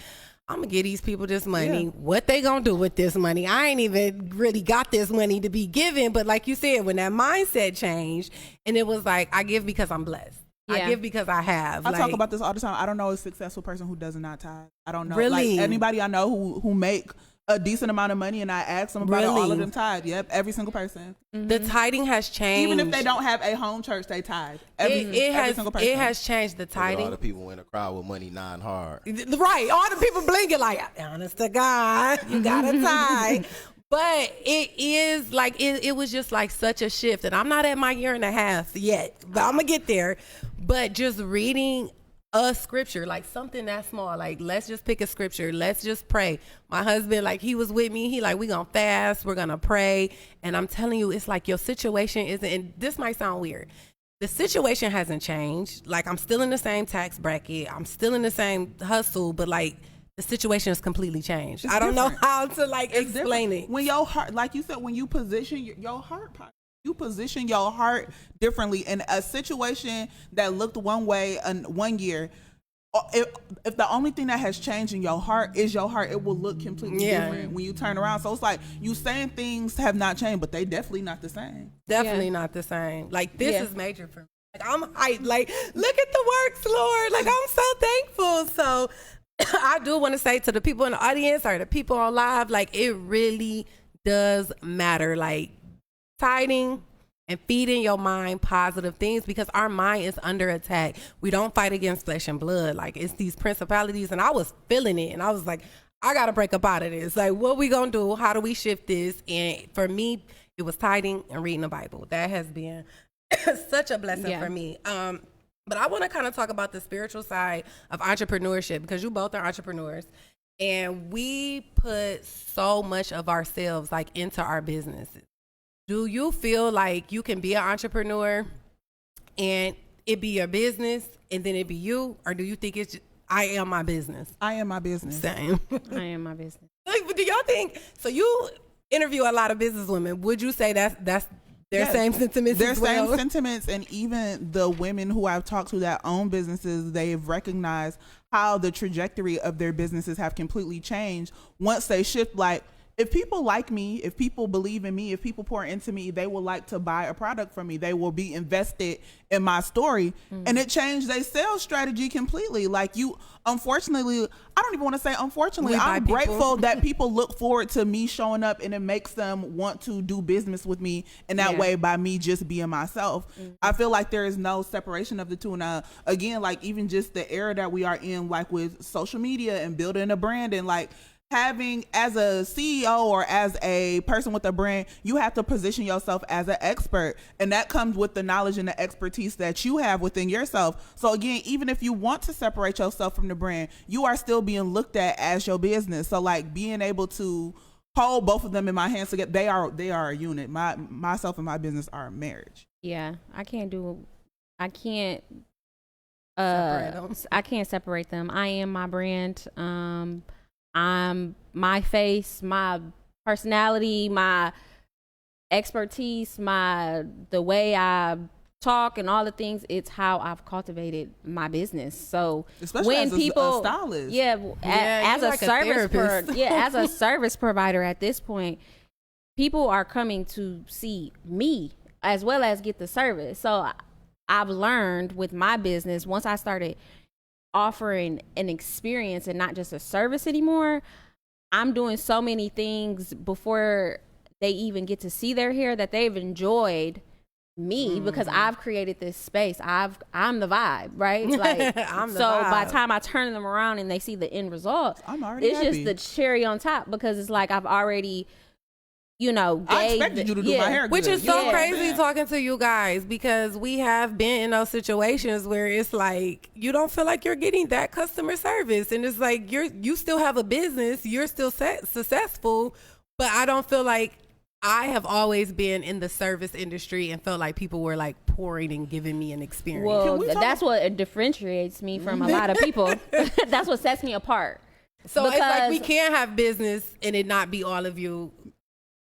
I'm going to give these people this money. Yeah. What they going to do with this money? I ain't even really got this money to be given. But like you said, when that mindset changed, and it was I give because I'm blessed. Yeah. I give because I have. I talk about this all the time. I don't know a successful person who does not tithe. I don't know. Really? Anybody I know who make a decent amount of money, and I ask them about it, all of them tithe. Yep, every single person. Mm-hmm. The tithing has changed. Even if they don't have a home church, they tithe. Every single person. It has changed the tithing. All the people in the crowd with money non hard. Right. All the people blinking honest to God, you gotta tithe. But it is it was just such a shift. And I'm not at my year and a half yet, but I'm gonna get there. But just reading a scripture, something that small, let's just pick a scripture, let's just pray. My husband, he was with me, he we gonna fast, we're gonna pray. And I'm telling you, it's your situation isn't, and this might sound weird, the situation hasn't changed. Like, I'm still in the same tax bracket. I'm still in the same hustle, but like the situation has completely changed. I don't know how to like explain it. When your heart, like you said, when you position your heart, you position your heart differently in a situation that looked one way 1 year. If the only thing that has changed in your heart is your heart, it will look completely different when you turn around. So it's like you saying things have not changed, but they definitely not the same. Definitely not the same. Like, this is major for me. Like, I'm hyped. Like, look at the works, Lord. Like, I'm so thankful. So I do want to say to the people in the audience or the people on live, like, it really does matter. Like, tithing and feeding your mind positive things, because our mind is under attack. We don't fight against flesh and blood. Like, it's these principalities, and I was feeling it, and I was like, I gotta break up out of this. Like, what we gonna do? How do we shift this? And for me, it was tithing and reading the Bible. That has been such a blessing for me. But I want to kind of talk about the spiritual side of entrepreneurship, because you both are entrepreneurs, and we put so much of ourselves like into our businesses. Do you feel like you can be an entrepreneur and it be your business and then it be you? Or do you think it's just, I am my business? I am my business. Same. I am my business. Like, do y'all think, so you interview a lot of business women. Would you say that's their same sentiments Their as well? same sentiments, and even the women who I've talked to that own businesses, they've recognized how the trajectory of their businesses have completely changed once they shift. Like, if people like me, if people believe in me, if people pour into me, they will like to buy a product from me. They will be invested in my story. And it changed their sales strategy completely. Like, you, unfortunately, I don't even want to say unfortunately, I'm grateful that people look forward to me showing up, and it makes them want to do business with me in that way by me just being myself. I feel like there is no separation of the two. And again, like, even just the era that we are in, like with social media and building a brand, and like, having, as a CEO or as a person with a brand, you have to position yourself as an expert, and that comes with the knowledge and the expertise that you have within yourself. So again, even if you want to separate yourself from the brand, you are still being looked at as your business. So like, being able to hold both of them in my hands together, they are a unit. Myself and my business are a marriage. Yeah, I can't separate them. I am my brand. I'm my face, my personality, my expertise, the way I talk, and all the things. It's how I've cultivated my business. So especially when as people, a stylist, as a like service, as a service provider at this point, people are coming to see me as well as get the service. So I've learned with my business, once I started offering an experience and not just a service anymore, I'm doing so many things before they even get to see their hair that they've enjoyed me, because I've created this space. I'm the vibe, right? Like, I'm the so vibe. by the time I turn them around and they see the end result, I'm already it's happy. just the cherry on top, because it's like I've already, I expected you to do my hair good. Which is so Yeah. crazy talking to you guys, because we have been in those situations where it's like you don't feel like you're getting that customer service, and it's like you still have a business, you're still successful, but I don't feel like, I have always been in the service industry and felt like people were like pouring and giving me an experience. Well, that's what differentiates me from a lot of people. That's what sets me apart. So it's like we can't have business and it not be all of you,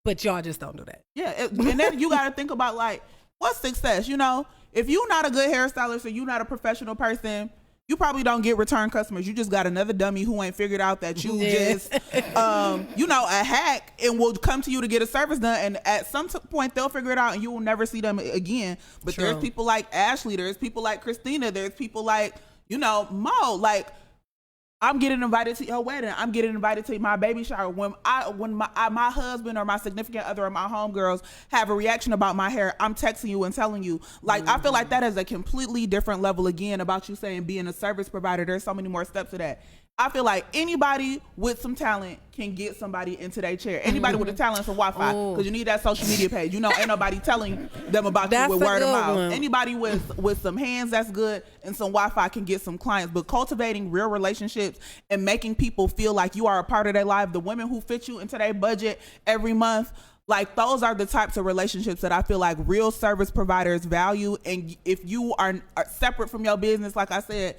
but y'all just don't do that. Yeah, and then you got to think about, like, what's success? If you're not a good hairstylist or you're not a professional person, you probably don't get return customers. You just got another dummy who ain't figured out that you just, a hack, and will come to you to get a service done. And at some point, they'll figure it out, and you will never see them again. But True. There's people like Ashley. There's people like Christina. There's people like, Mo. Like, I'm getting invited to your wedding. I'm getting invited to my baby shower. When my husband or my significant other or my homegirls have a reaction about my hair, I'm texting you and telling you. Like, I feel like that is a completely different level, again, about you saying being a service provider. There's so many more steps to that. I feel like anybody with some talent can get somebody into their chair. Anybody with a talent for Wi-Fi, because you need that social media page. Ain't nobody telling them about you with word of mouth. Anybody with some hands that's good and some Wi-Fi can get some clients. But cultivating real relationships and making people feel like you are a part of their life, the women who fit you into their budget every month, Like, those are the types of relationships that I feel like real service providers value. And if you are separate from your business, like I said,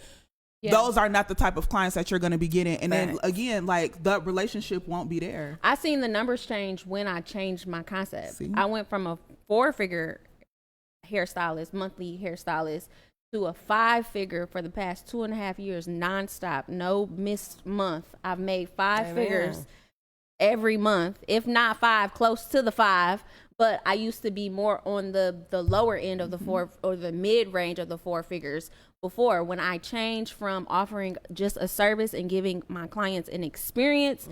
those are not the type of clients that you're going to be getting. And then again, like, the relationship won't be there. I seen the numbers change when I changed my concept. See? I went from a 4-figure hairstylist, monthly hairstylist, to a 5-figure for the past 2.5 years, nonstop, no missed month. I've made 5 figures every month, if not 5, close to the 5. But I used to be more on the lower end of the 4 or the mid range of the 4 figures before. When I changed from offering just a service and giving my clients an experience,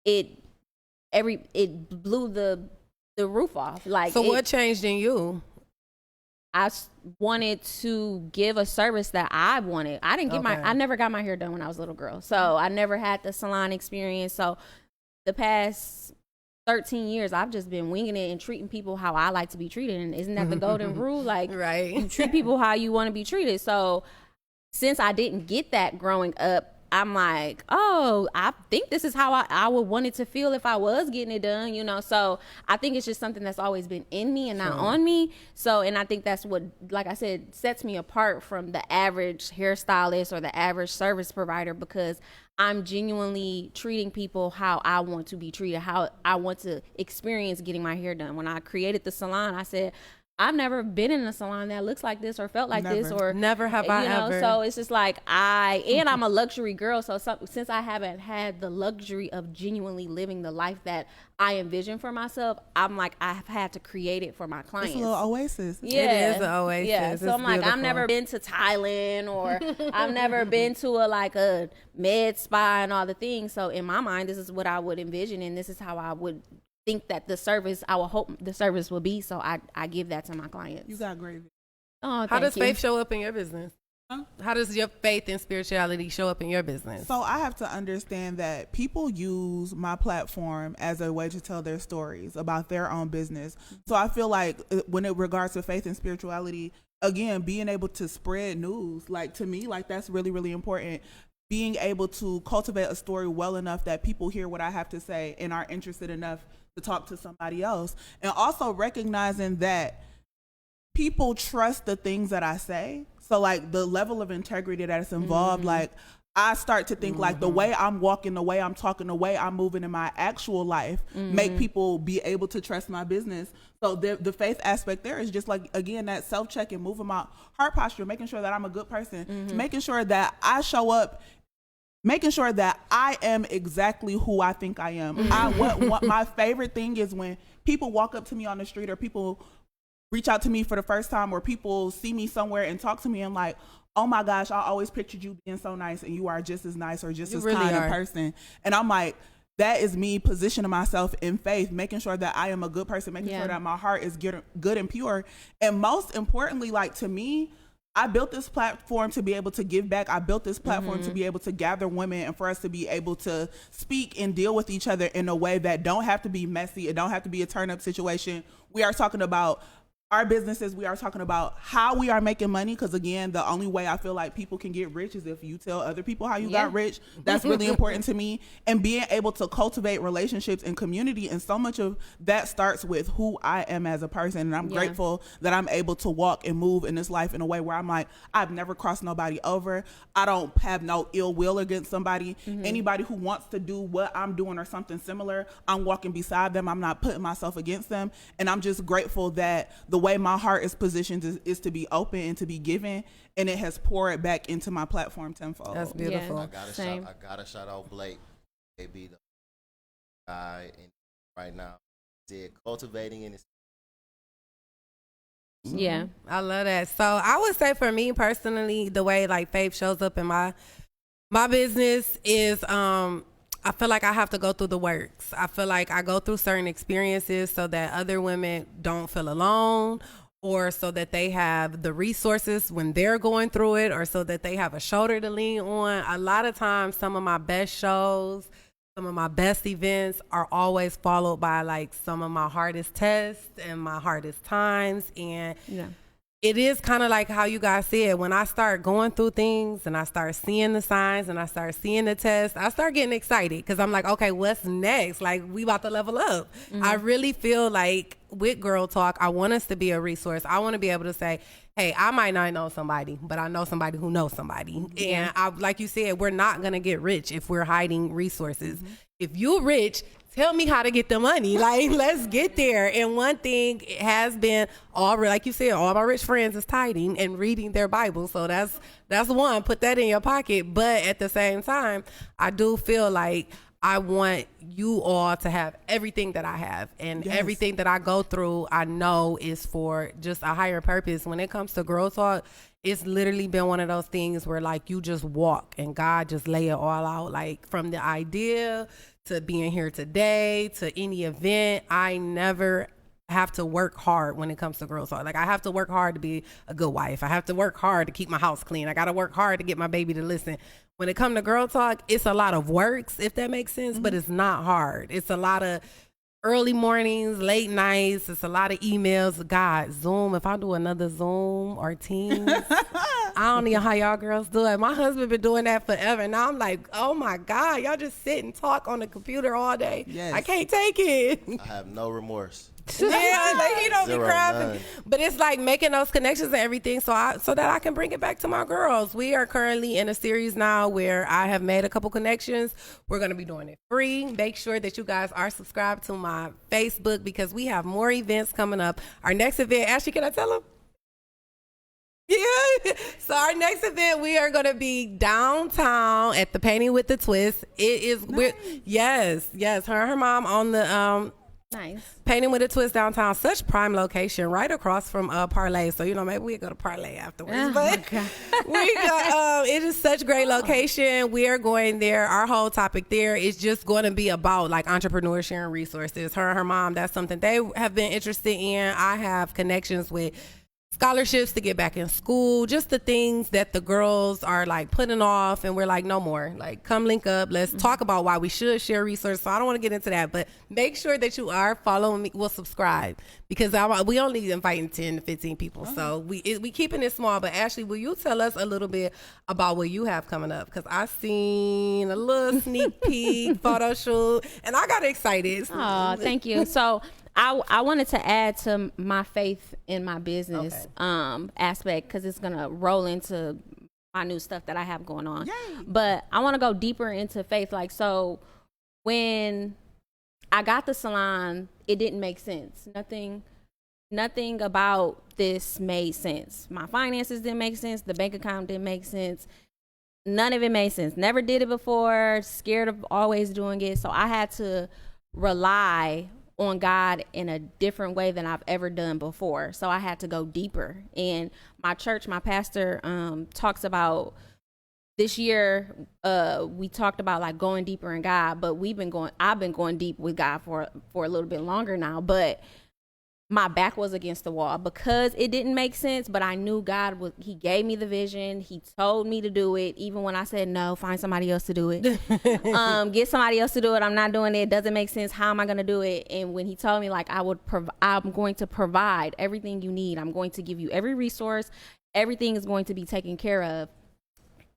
it blew the roof off. Like, so what changed in you? I wanted to give a service that I wanted. I didn't get I never got my hair done when I was a little girl. So I never had the salon experience. So the past 13 years, I've just been winging it and treating people how I like to be treated. And isn't that the golden rule? Like, you treat people how you want to be treated. So since I didn't get that growing up, I'm like, oh, I think this is how I would want it to feel if I was getting it done, you know? So I think it's just something that's always been in me and not on me. So, and I think that's what, like I said, sets me apart from the average hairstylist or the average service provider, because I'm genuinely treating people how I want to be treated, how I want to experience getting my hair done. When I created the salon, I said, I've never been in a salon that looks like this or felt like this, or never have I ever. So it's just like I'm a luxury girl. So since I haven't had the luxury of genuinely living the life that I envision for myself, I'm like, I've had to create it for my clients. It's a little oasis. Yeah. It is an oasis. Yeah. So I'm like, I've never been to Thailand, or I've never been to a med spa and all the things. So in my mind, this is what I would envision, and this is how I would think that I would hope the service will be. So I give that to my clients. You got great. Oh, how does you. faith show up in your business? How does your faith and spirituality show up in your business? So I have to understand that people use my platform as a way to tell their stories about their own business. So I feel like when it regards to faith and spirituality, again, being able to spread news, like, to me, like, that's really, really important. Being able to cultivate a story well enough that people hear what I have to say and are interested enough to talk to somebody else. And also recognizing that people trust the things that I say. So, like, the level of integrity that is involved, like, I start to think like the way I'm walking, the way I'm talking, the way I'm moving in my actual life make people be able to trust my business. So the faith aspect there is just like, again, that self-check and moving my heart posture, making sure that I'm a good person, making sure that I show up, making sure that I am exactly who I think I am. What my favorite thing is when people walk up to me on the street, or people reach out to me for the first time, or people see me somewhere and talk to me and like, oh my gosh, I always pictured you being so nice, and you are just as nice or just as really kind a person. And I'm like, that is me positioning myself in faith, making sure that I am a good person, making sure that my heart is good and pure. And most importantly, like, to me, I built this platform to be able to give back. I built this platform to be able to gather women and for us to be able to speak and deal with each other in a way that don't have to be messy. It don't have to be a turn-up situation. We are talking about our businesses. We are talking about how we are making money, because again, the only way I feel like people can get rich is if you tell other people how you got rich. That's really important to me. And being able to cultivate relationships and community, and so much of that starts with who I am as a person. And I'm grateful that I'm able to walk and move in this life in a way where I'm like, I've never crossed nobody over. I don't have no ill will against somebody. Anybody who wants to do what I'm doing or something similar, I'm walking beside them. I'm not putting myself against them. And I'm just grateful that the way my heart is positioned is to be open and to be given, and it has poured back into my platform tenfold. That's beautiful. Yeah. I gotta shout out Blake. They be the guy and right now. Said cultivating in his. Yeah, I love that. So I would say for me personally, the way like faith shows up in my business is I feel like I have to go through the works. I feel like I go through certain experiences so that other women don't feel alone, or so that they have the resources when they're going through it, or so that they have a shoulder to lean on. A lot of times, some of my best shows, some of my best events are always followed by like some of my hardest tests and my hardest times. And it is kind of like how you guys said, when I start going through things and I start seeing the signs and I start seeing the tests, I start getting excited because I'm like, okay, what's next? Like, we about to level up. I really feel like with Girl Talk, I want us to be a resource. I want to be able to say, hey, I might not know somebody, but I know somebody who knows somebody. And like you said, we're not going to get rich if we're hiding resources. If you're rich, tell me how to get the money. Like, let's get there. And one thing has been like you said, all my rich friends is tithing and reading their Bible. So that's one. Put that in your pocket. But at the same time, I do feel like I want you all to have everything that I have, and everything that I go through, I know is for just a higher purpose. When it comes to Girl Talk, it's literally been one of those things where like you just walk and God just lay it all out, like from the idea to being here today to any event. I never have to work hard when it comes to Girl Talk. Like, I have to work hard to be a good wife. I have to work hard to keep my house clean. I got to work hard to get my baby to listen. When it comes to Girl Talk, it's a lot of works, if that makes sense, but it's not hard. It's a lot of early mornings, late nights. It's a lot of emails. God, Zoom. If I do another Zoom or Teams, I don't know how y'all girls do it. My husband been doing that forever. Now I'm like, oh my God, y'all just sit and talk on the computer all day. Yes. I can't take it. I have no remorse. Yeah, like, he don't be Zero, crying. none. But it's like making those connections and everything so that I can bring it back to my girls. We are currently in a series now where I have made a couple connections. We're going to be doing it free. Make sure that you guys are subscribed to my Facebook because we have more events coming up. Our next event, Ashley, can I tell them? Yeah. So our next event, we are going to be downtown at the Painting with the Twist. It is, yes. Her and her mom on the, Nice. Painting with a Twist downtown, such prime location, right across from Parlay. So maybe we go to Parlay afterwards. Oh, but it is such great location. We are going there. Our whole topic there is just going to be about like entrepreneur sharing resources. Her and her mom, that's something they have been interested in. I have connections with scholarships to get back in school, just the things that the girls are like putting off, and we're like, no more. Like, come link up. Let's talk about why we should share resources. So I don't want to get into that, but make sure that you are following me. Well, subscribe, because we only inviting 10 to 15 people. So we keeping it small. But Ashley, will you tell us a little bit about what you have coming up? Because I seen a little sneak peek photo shoot, and I got excited. Oh, thank you. So I wanted to add to my faith in my business aspect, because it's going to roll into my new stuff that I have going on. Yay. But I want to go deeper into faith. Like, so when I got the salon, it didn't make sense. Nothing about this made sense. My finances didn't make sense. The bank account didn't make sense. None of it made sense. Never did it before. Scared of always doing it. So I had to rely on God in a different way than I've ever done before. So I had to go deeper. And my church, my pastor talks about this year, we talked about like going deeper in God, but I've been going deep with God for a little bit longer now, but my back was against the wall because it didn't make sense. But I knew he gave me the vision. He told me to do it. Even when I said, no, find somebody else to do it. Get somebody else to do it. I'm not doing it. It doesn't make sense. How am I going to do it? And when he told me like, I'm going to provide everything you need. I'm going to give you every resource. Everything is going to be taken care of.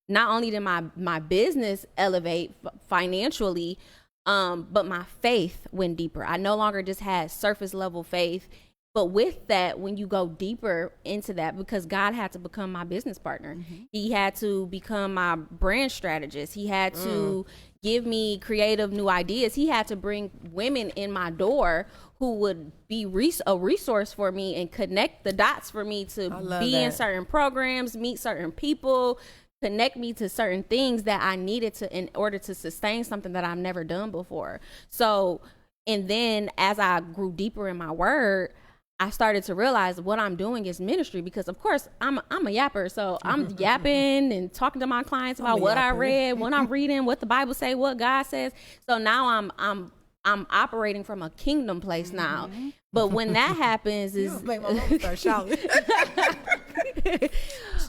Not only did my business elevate financially, but my faith went deeper. I no longer just had surface level faith. But with that, when you go deeper into that, because God had to become my business partner, He had to become my brand strategist. He had to give me creative new ideas. He had to bring women in my door who would be a resource for me and connect the dots for me to be in certain programs, meet certain people, connect me to certain things that I needed to in order to sustain something that I've never done before. So, and then as I grew deeper in my word, I started to realize what I'm doing is ministry, because of course I'm a yapper. So I'm yapping and talking to my clients about what I read, what I'm reading, what the Bible say, what God says. So now I'm operating from a kingdom place now. But when that happens is make my mom start shouting.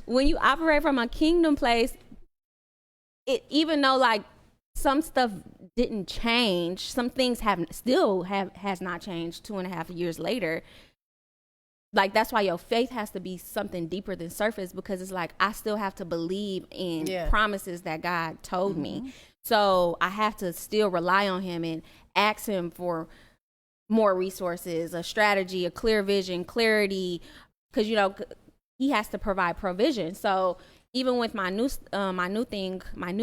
When you operate from a kingdom place, even though like some stuff didn't change, some things has not changed 2.5 years later. like that's why your faith has to be something deeper than surface, because it's like I still have to believe in promises that God told me. So I have to still rely on him and ask him for more resources, a strategy, a clear vision, clarity, because he has to provide provision. So even with my new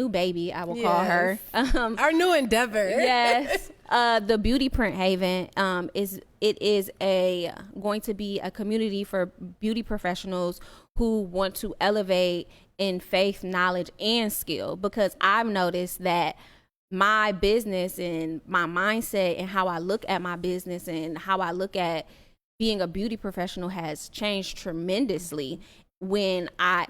baby, I will call her, our new endeavor. Yes, the Beauty Print Haven is going to be a community for beauty professionals who want to elevate in faith, knowledge, and skill. Because I've noticed that my business and my mindset and how I look at my business and how I look at being a beauty professional has changed tremendously when I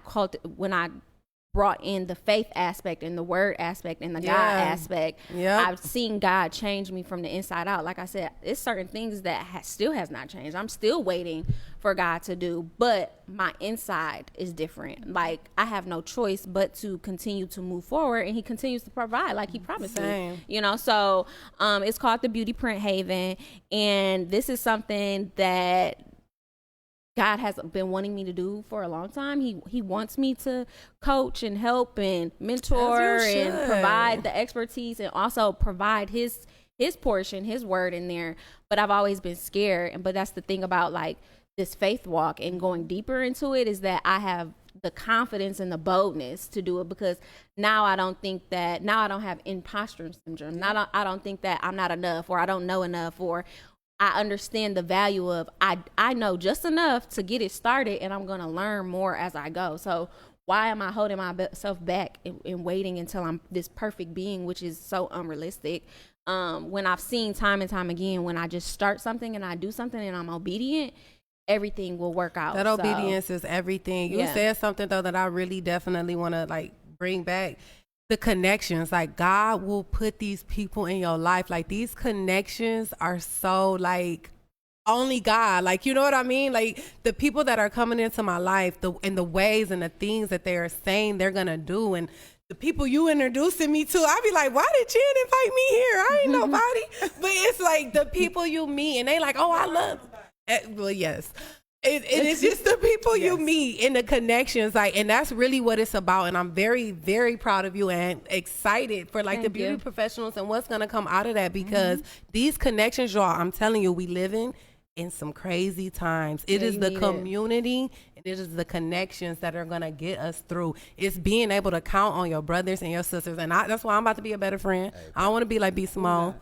brought in the faith aspect and the word aspect and the God aspect. I've seen God change me from the inside out. Like I said, it's certain things that still has not changed. I'm still waiting for God to do, but my inside is different. Like I have no choice but to continue to move forward, and he continues to provide like he promised me. So it's called the Beauty Print Haven, and this is something that God has been wanting me to do for a long time. He wants me to coach and help and mentor and provide the expertise, and also provide his portion, his word in there. But I've always been scared. But that's the thing about like this faith walk and going deeper into it, is that I have the confidence and the boldness to do it, because now I don't have imposter syndrome. Now I don't think that I'm not enough, or I don't know enough, or I understand the value of I know just enough to get it started, and I'm going to learn more as I go. So why am I holding myself back and waiting until I'm this perfect being, which is so unrealistic? When I've seen time and time again, when I just start something and I do something and I'm obedient, everything will work out. That obedience is everything. You said something though that I really definitely want to like bring back. The connections, like God will put these people in your life. Like these connections are so like only God, like, you know what I mean? Like the people that are coming into my life, the ways and the things that they are saying they're going to do. And the people you introducing me to, I be like, why did Jen invite me here? I ain't nobody. But it's like the people you meet and they like, oh, I love. Well, yes. It's just the people you meet and the connections, like, and that's really what it's about. And I'm very, very proud of you and excited for like the beauty professionals and what's gonna come out of that, because these connections, y'all, I'm telling you, we living in some crazy times. It is the community and it is the connections that are gonna get us through. It's being able to count on your brothers and your sisters, and that's why I'm about to be a better friend. I don't want to be like B Simone.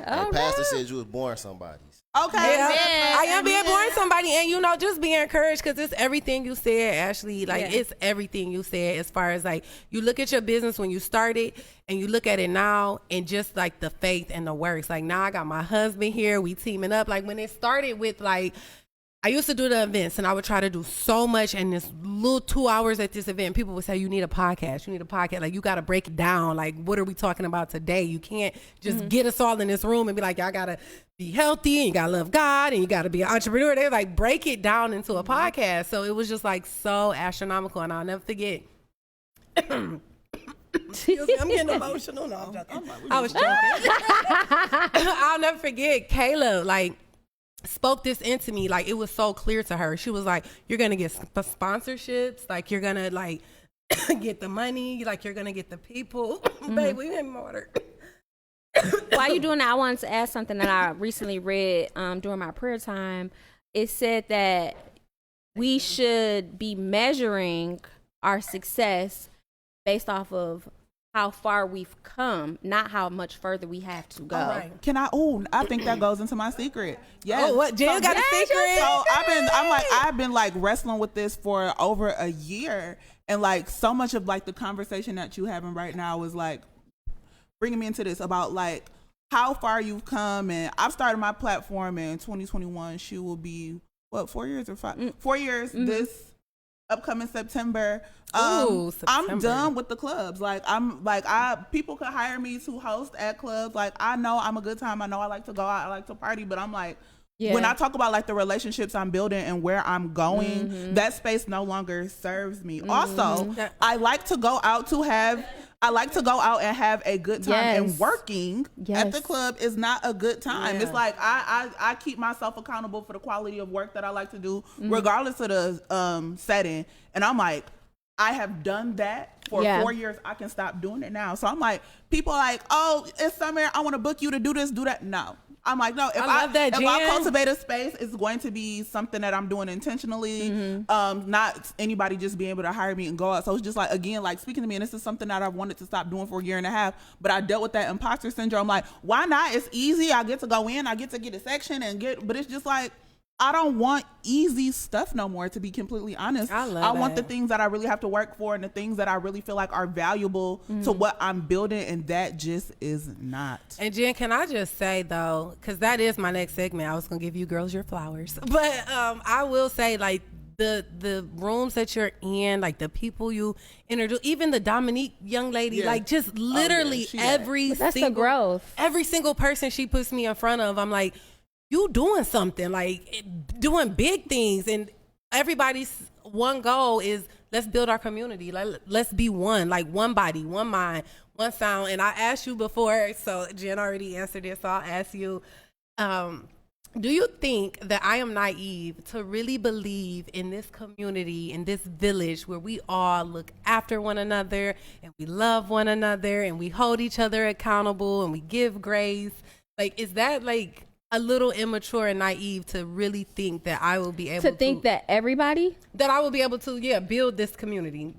Pastor said you was born somebody. Okay. I am being born somebody, and just be encouraged, because it's everything you said, Ashley. Like it's everything you said, as far as like you look at your business when you started and you look at it now, and just like the faith and the works. Like now I got my husband here, we teaming up. Like when it started with like, I used to do the events and I would try to do so much in this little 2 hours at this event. People would say, you need a podcast. Like you got to break it down. Like, what are we talking about today? You can't just get us all in this room and be like, y'all got to be healthy and you got to love God and you got to be an entrepreneur. They like break it down into a podcast. So it was just like so astronomical. And I'll never forget. Excuse me, I'm getting emotional. No, I'm joking. I was joking. I'll never forget Kayla, like, spoke this into me. Like it was so clear to her. She was like, you're gonna get sponsorships, like you're gonna like get the money, like you're gonna get the people. Babe, we need water. While you doing that, I wanted to add something that I recently read during my prayer time. It said that we should be measuring our success based off of how far we've come, not how much further we have to go. Right. I think that goes into my secret. Yes. Oh, what? Jen got a secret? So I've been like wrestling with this for over a year, and like so much of like the conversation that you having right now is like bringing me into this about like how far you've come. And I've started my platform in 2021. She will be 4 years or 5? 4 years this upcoming September. September. I'm done with the clubs. People could hire me to host at clubs. Like I know I'm a good time. I know I like to go out. I like to party, but I'm like, Yeah. When I talk about like the relationships I'm building and where I'm going, that space no longer serves me. Also, I like to go out and have a good time, and Yes. working at the Yes. club is not a good time. Yeah. It's like I keep myself accountable for the quality of work that I like to do, regardless of the setting. And I'm like, I have done that for Yeah. 4 years. I can stop doing it now. So I'm like, people are like, oh, it's summer, I want to book you to do this, do that. No. I'm like, no, if I love that, if I Jen. cultivate a space, it's going to be something that I'm doing intentionally. Not anybody just being able to hire me and go out. So it's just like, again, like speaking to me, and this is something that I wanted to stop doing for a year and a half, but I dealt with that imposter syndrome. Like, why not? It's easy. I get to go in, I get to get a section but it's just like, I don't want easy stuff no more, to be completely honest. I love want the that. things that I really have to work for and the things that I really feel like are valuable to what I'm building, and that just is not. And Jen, can I just say though, because that is my next segment. I was gonna give you girls your flowers, but I will say like the rooms that you're in, like the people you introduce, even the Dominique young lady, Yeah. like just literally she every But that's the single growth. every single person she puts me in front of, I'm like, you doing something, like doing big things, and everybody's one goal is let's build our community. Like, let's be one, like one body, one mind, one sound. And I asked you before, so Jen already answered this, so I'll ask you, do you think that I am naive to really believe in this community, in this village where we all look after one another and we love one another and we hold each other accountable and we give grace? Like, is that like a little immature and naive to really think that I will be able To think that everybody, that I will be able to, build this community?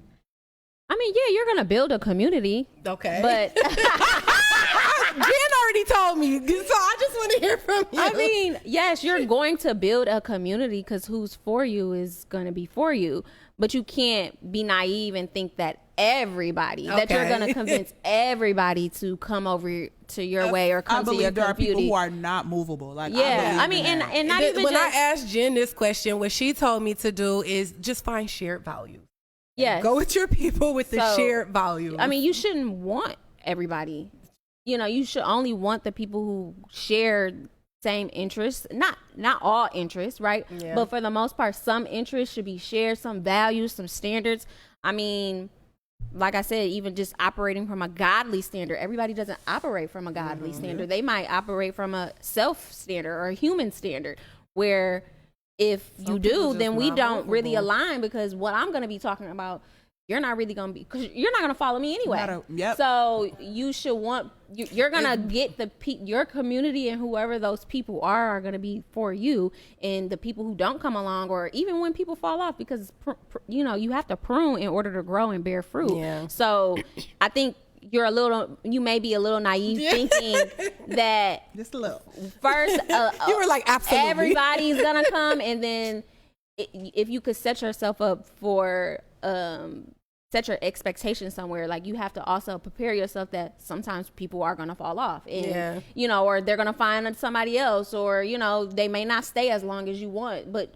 I mean, yeah, you're going to build a community, Okay. but Jen already told me, so I just want to hear from you. I mean, yes, you're going to build a community because who's for you is going to be for you. But you can't be naive and think that everybody, that you're Okay. going to convince everybody to come over to your way or I come to your believe there are people community. who are not movable. Like, Yeah, I believe mean, in and, that. and not even when just, I asked Jen this question, what she told me to do is just find shared value. yes. Go with your people with the So, shared value. I mean, you shouldn't want everybody. You know, you should only want the people who share same interests. Not all interests, right? Yeah. But for the most part, some interests should be shared, some values, some standards. I mean, like I said, even just operating from a godly standard. Everybody doesn't operate from a godly standard. They might operate from a self standard or a human standard, where if you people do, just then we not don't really movable. align, because what I'm going to be talking about, you're not really going to be, because you're not going to follow me anyway. Yep. So you should want, you're going to get your community, and whoever those people are going to be for you. And the people who don't come along, or even when people fall off, because, you have to prune in order to grow and bear fruit. Yeah. So I think you may be a little naive thinking that Just a little. first, you were like, absolutely. everybody's gonna come, and then if you could set yourself up for set your expectations somewhere, like you have to also prepare yourself that sometimes people are gonna fall off, and Yeah. or they're gonna find somebody else, or they may not stay as long as you want, but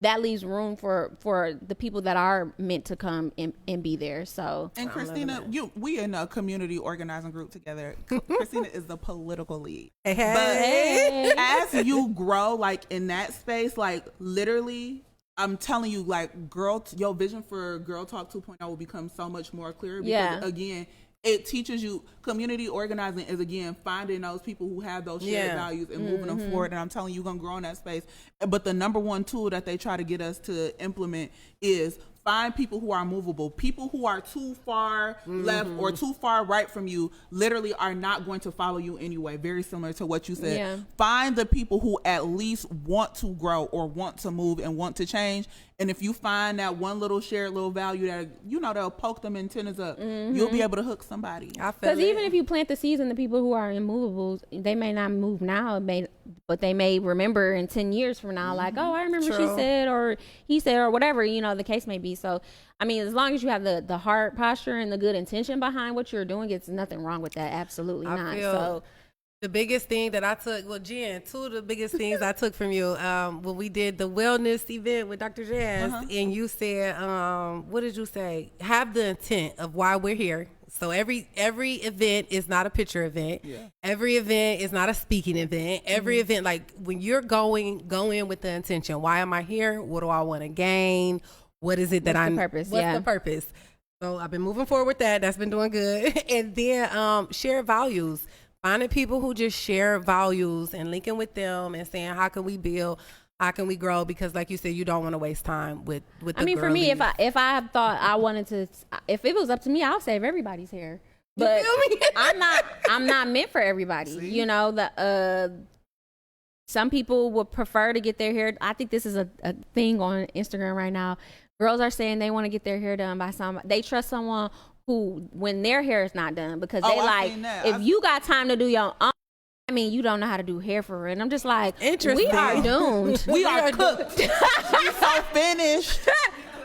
that leaves room for the people that are meant to come and be there. So And Christina, we in a community organizing group together. Christina is the political lead. Hey. But as you grow, like in that space, like literally, I'm telling you, like your vision for Girl Talk 2.0 will become so much more clear. Because Yeah. again, it teaches you community organizing is, again, finding those people who have those shared values and moving them forward. And I'm telling you, you're going to grow in that space. But the number one tool that they try to get us to implement is find people who are movable. People who are too far left or too far right from you literally are not going to follow you anyway. Very similar to what you said. Yeah. Find the people who at least want to grow or want to move and want to change. And if you find that one little shared little value that, they'll poke them antennas up, you'll be able to hook somebody. I feel because it. even if you plant the seeds in the people who are immovables, they may not move now, but they may remember in 10 years from now, like, oh, I remember she True. said, or he said, or whatever, the case may be. So, I mean, as long as you have the heart posture and the good intention behind what you're doing, it's nothing wrong with that. Absolutely I not. feel So, the biggest thing that I took, well, Jen, two of the biggest things I took from you when we did the wellness event with Dr. Jazz, and you said, what did you say? Have the intent of why we're here. So every event is not a picture event. Yeah. Every event is not a speaking event. Every event, like when you're go in with the intention. Why am I here? What do I want to gain? What is it that What's I'm? the purpose? What's Yeah. the purpose? So I've been moving forward with that. That's been doing good. And then share values. Finding people who just share values and linking with them and saying, how can we build? How can we grow? Because like you said, you don't want to waste time with the I mean, for me, girlies. if I thought I wanted to, if it was up to me, I'll save everybody's hair. But feel me? I'm not meant for everybody. See? You know, some people would prefer to get their hair. I think this is a thing on Instagram right now. Girls are saying they want to get their hair done by somebody. They trust someone who, when their hair is not done, because they I've seen like, that. if you got time to do your own, I mean, you don't know how to do hair for real. And I'm just like, Interesting. we are doomed. We are cooked. We so finished.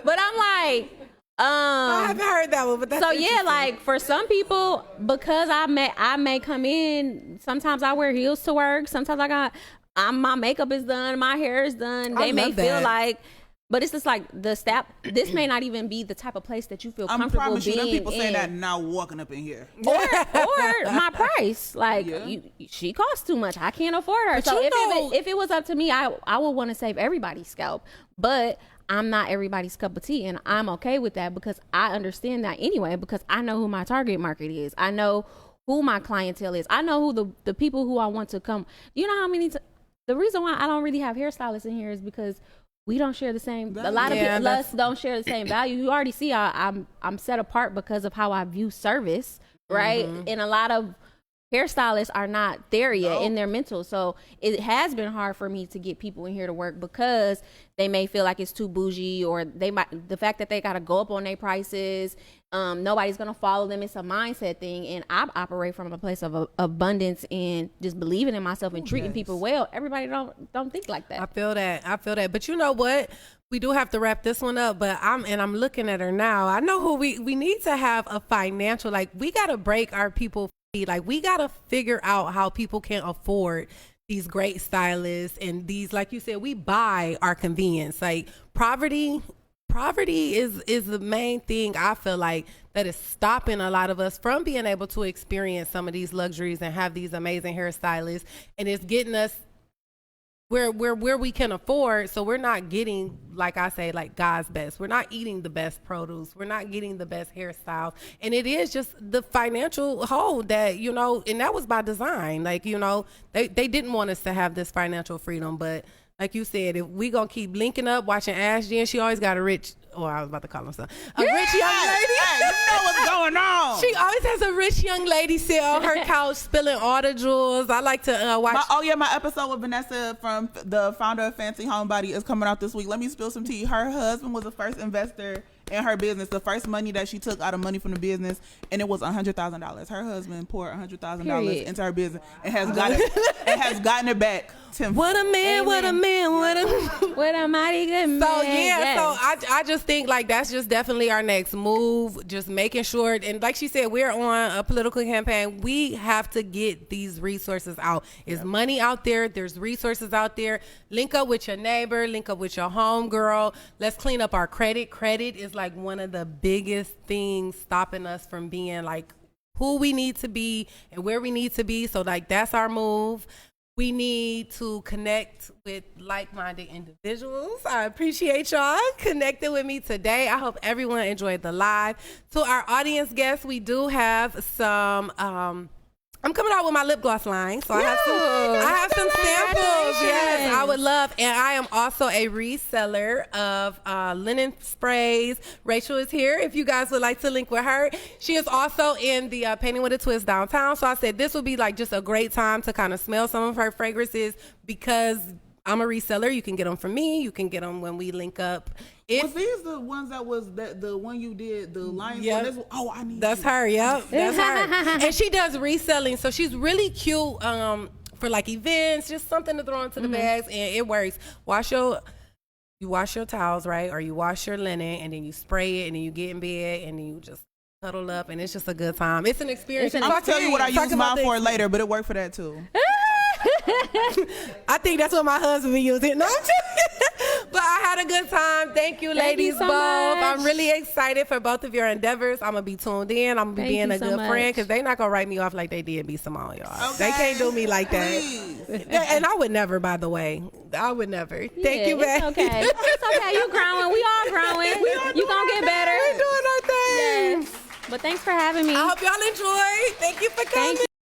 But I'm like, I haven't heard that one, but that's so yeah, interesting. like for some people, because I may come in. Sometimes I wear heels to work. Sometimes my makeup is done, my hair is done. I They may love feel that. like, but it's just like the staff. This may not even be the type of place that you feel I comfortable promise you, being them people say in. that now walking up in here. or my price. Like Yeah. she costs too much. I can't afford her. But So you know- if it was up to me, I would want to save everybody's scalp. But I'm not everybody's cup of tea, and I'm okay with that because I understand that anyway. Because I know who my target market is. I know who my clientele is. I know who the people who I want to come. You know how many? The reason why I don't really have hairstylists in here is because we don't share the same. A lot of Yeah, people that's- us don't share the same value. You already see I'm set apart because of how I view service, right? And a lot of hairstylists are not there yet in their mental. So it has been hard for me to get people in here to work because they may feel like it's too bougie, or the fact that they got to go up on their prices. Nobody's going to follow them. It's a mindset thing. And I operate from a place of abundance and just believing in myself and treating people well. Everybody don't think like that. I feel that. But you know what? We do have to wrap this one up, but I'm looking at her now. I know who we need to have a financial, like we got to break our people free. Like we got to figure out how people can afford these great stylists and these, like you said, we buy our convenience. Like poverty is the main thing I feel like that is stopping a lot of us from being able to experience some of these luxuries and have these amazing hairstylists, and it's getting us where we can afford. So we're not getting, like I say, like God's best. We're not eating the best produce. We're not getting the best hairstyles. And it is just the financial hole that, you know, and that was by design. Like, you know, they didn't want us to have this financial freedom. But like you said, if we gonna keep linking up, watching Ash Jen, she always got a rich, I was about to call him something. A rich young lady. Hey, you know what's going on. She always has a rich young lady sit on her couch spilling all the jewels. I like to watch. My episode with Vanessa from the founder of Fancy Homebody is coming out this week. Let me spill some tea. Her husband was the first investor in her business. The first money that she took out of money from the business, and it was $100,000. Her husband poured $100,000 Period. into her business and has gotten it back tenfold. What a man, what a man, what a What a mighty good man. So yeah, Yes. so I just think like that's just definitely our next move. Just making sure, and like she said, we're on a political campaign. We have to get these resources out. There's money out there. There's resources out there. Link up with your neighbor. Link up with your homegirl. Let's clean up our credit. Credit is like one of the biggest things stopping us from being like who we need to be and where we need to be. So like that's our move. We need to connect with like-minded individuals. I appreciate y'all connecting with me today. I hope everyone enjoyed the live. To our audience guests, we do have some I'm coming out with my lip gloss line, so I have some samples. Yes, I would love, and I am also a reseller of linen sprays. Rachel is here. If you guys would like to link with her, she is also in the Painting with a Twist downtown. So I said this would be like just a great time to kind of smell some of her fragrances because I'm a reseller. You can get them from me. You can get them when we link up. Was these the ones that was the one you did the Lions Yep. one? I need That's you. her, yep. That's her. And she does reselling, so she's really cute for like events, just something to throw into the bags, and it works. You wash your towels, right? Or you wash your linen, and then you spray it, and then you get in bed, and then you just cuddle up, and it's just a good time. It's an experience. I'll tell you what I Talk use about mine for this. later, but it worked for that too. I think that's what my husband be using. No, I'm joking. But I had a good time. Thank you, ladies, so both. much. I'm really excited for both of your endeavors. I'm gonna be tuned in. I'm gonna be Thank being you a so good much. friend because they not gonna write me off like they did B. Simone, y'all. Okay. They can't do me like that. Please. And I would never, by the way. I would never. Thank you, it's babe. okay. It's okay. You growing. We all growing. You gonna get better. We're doing our thing. Yes. But thanks for having me. I hope y'all enjoy. Thank you for coming. Thank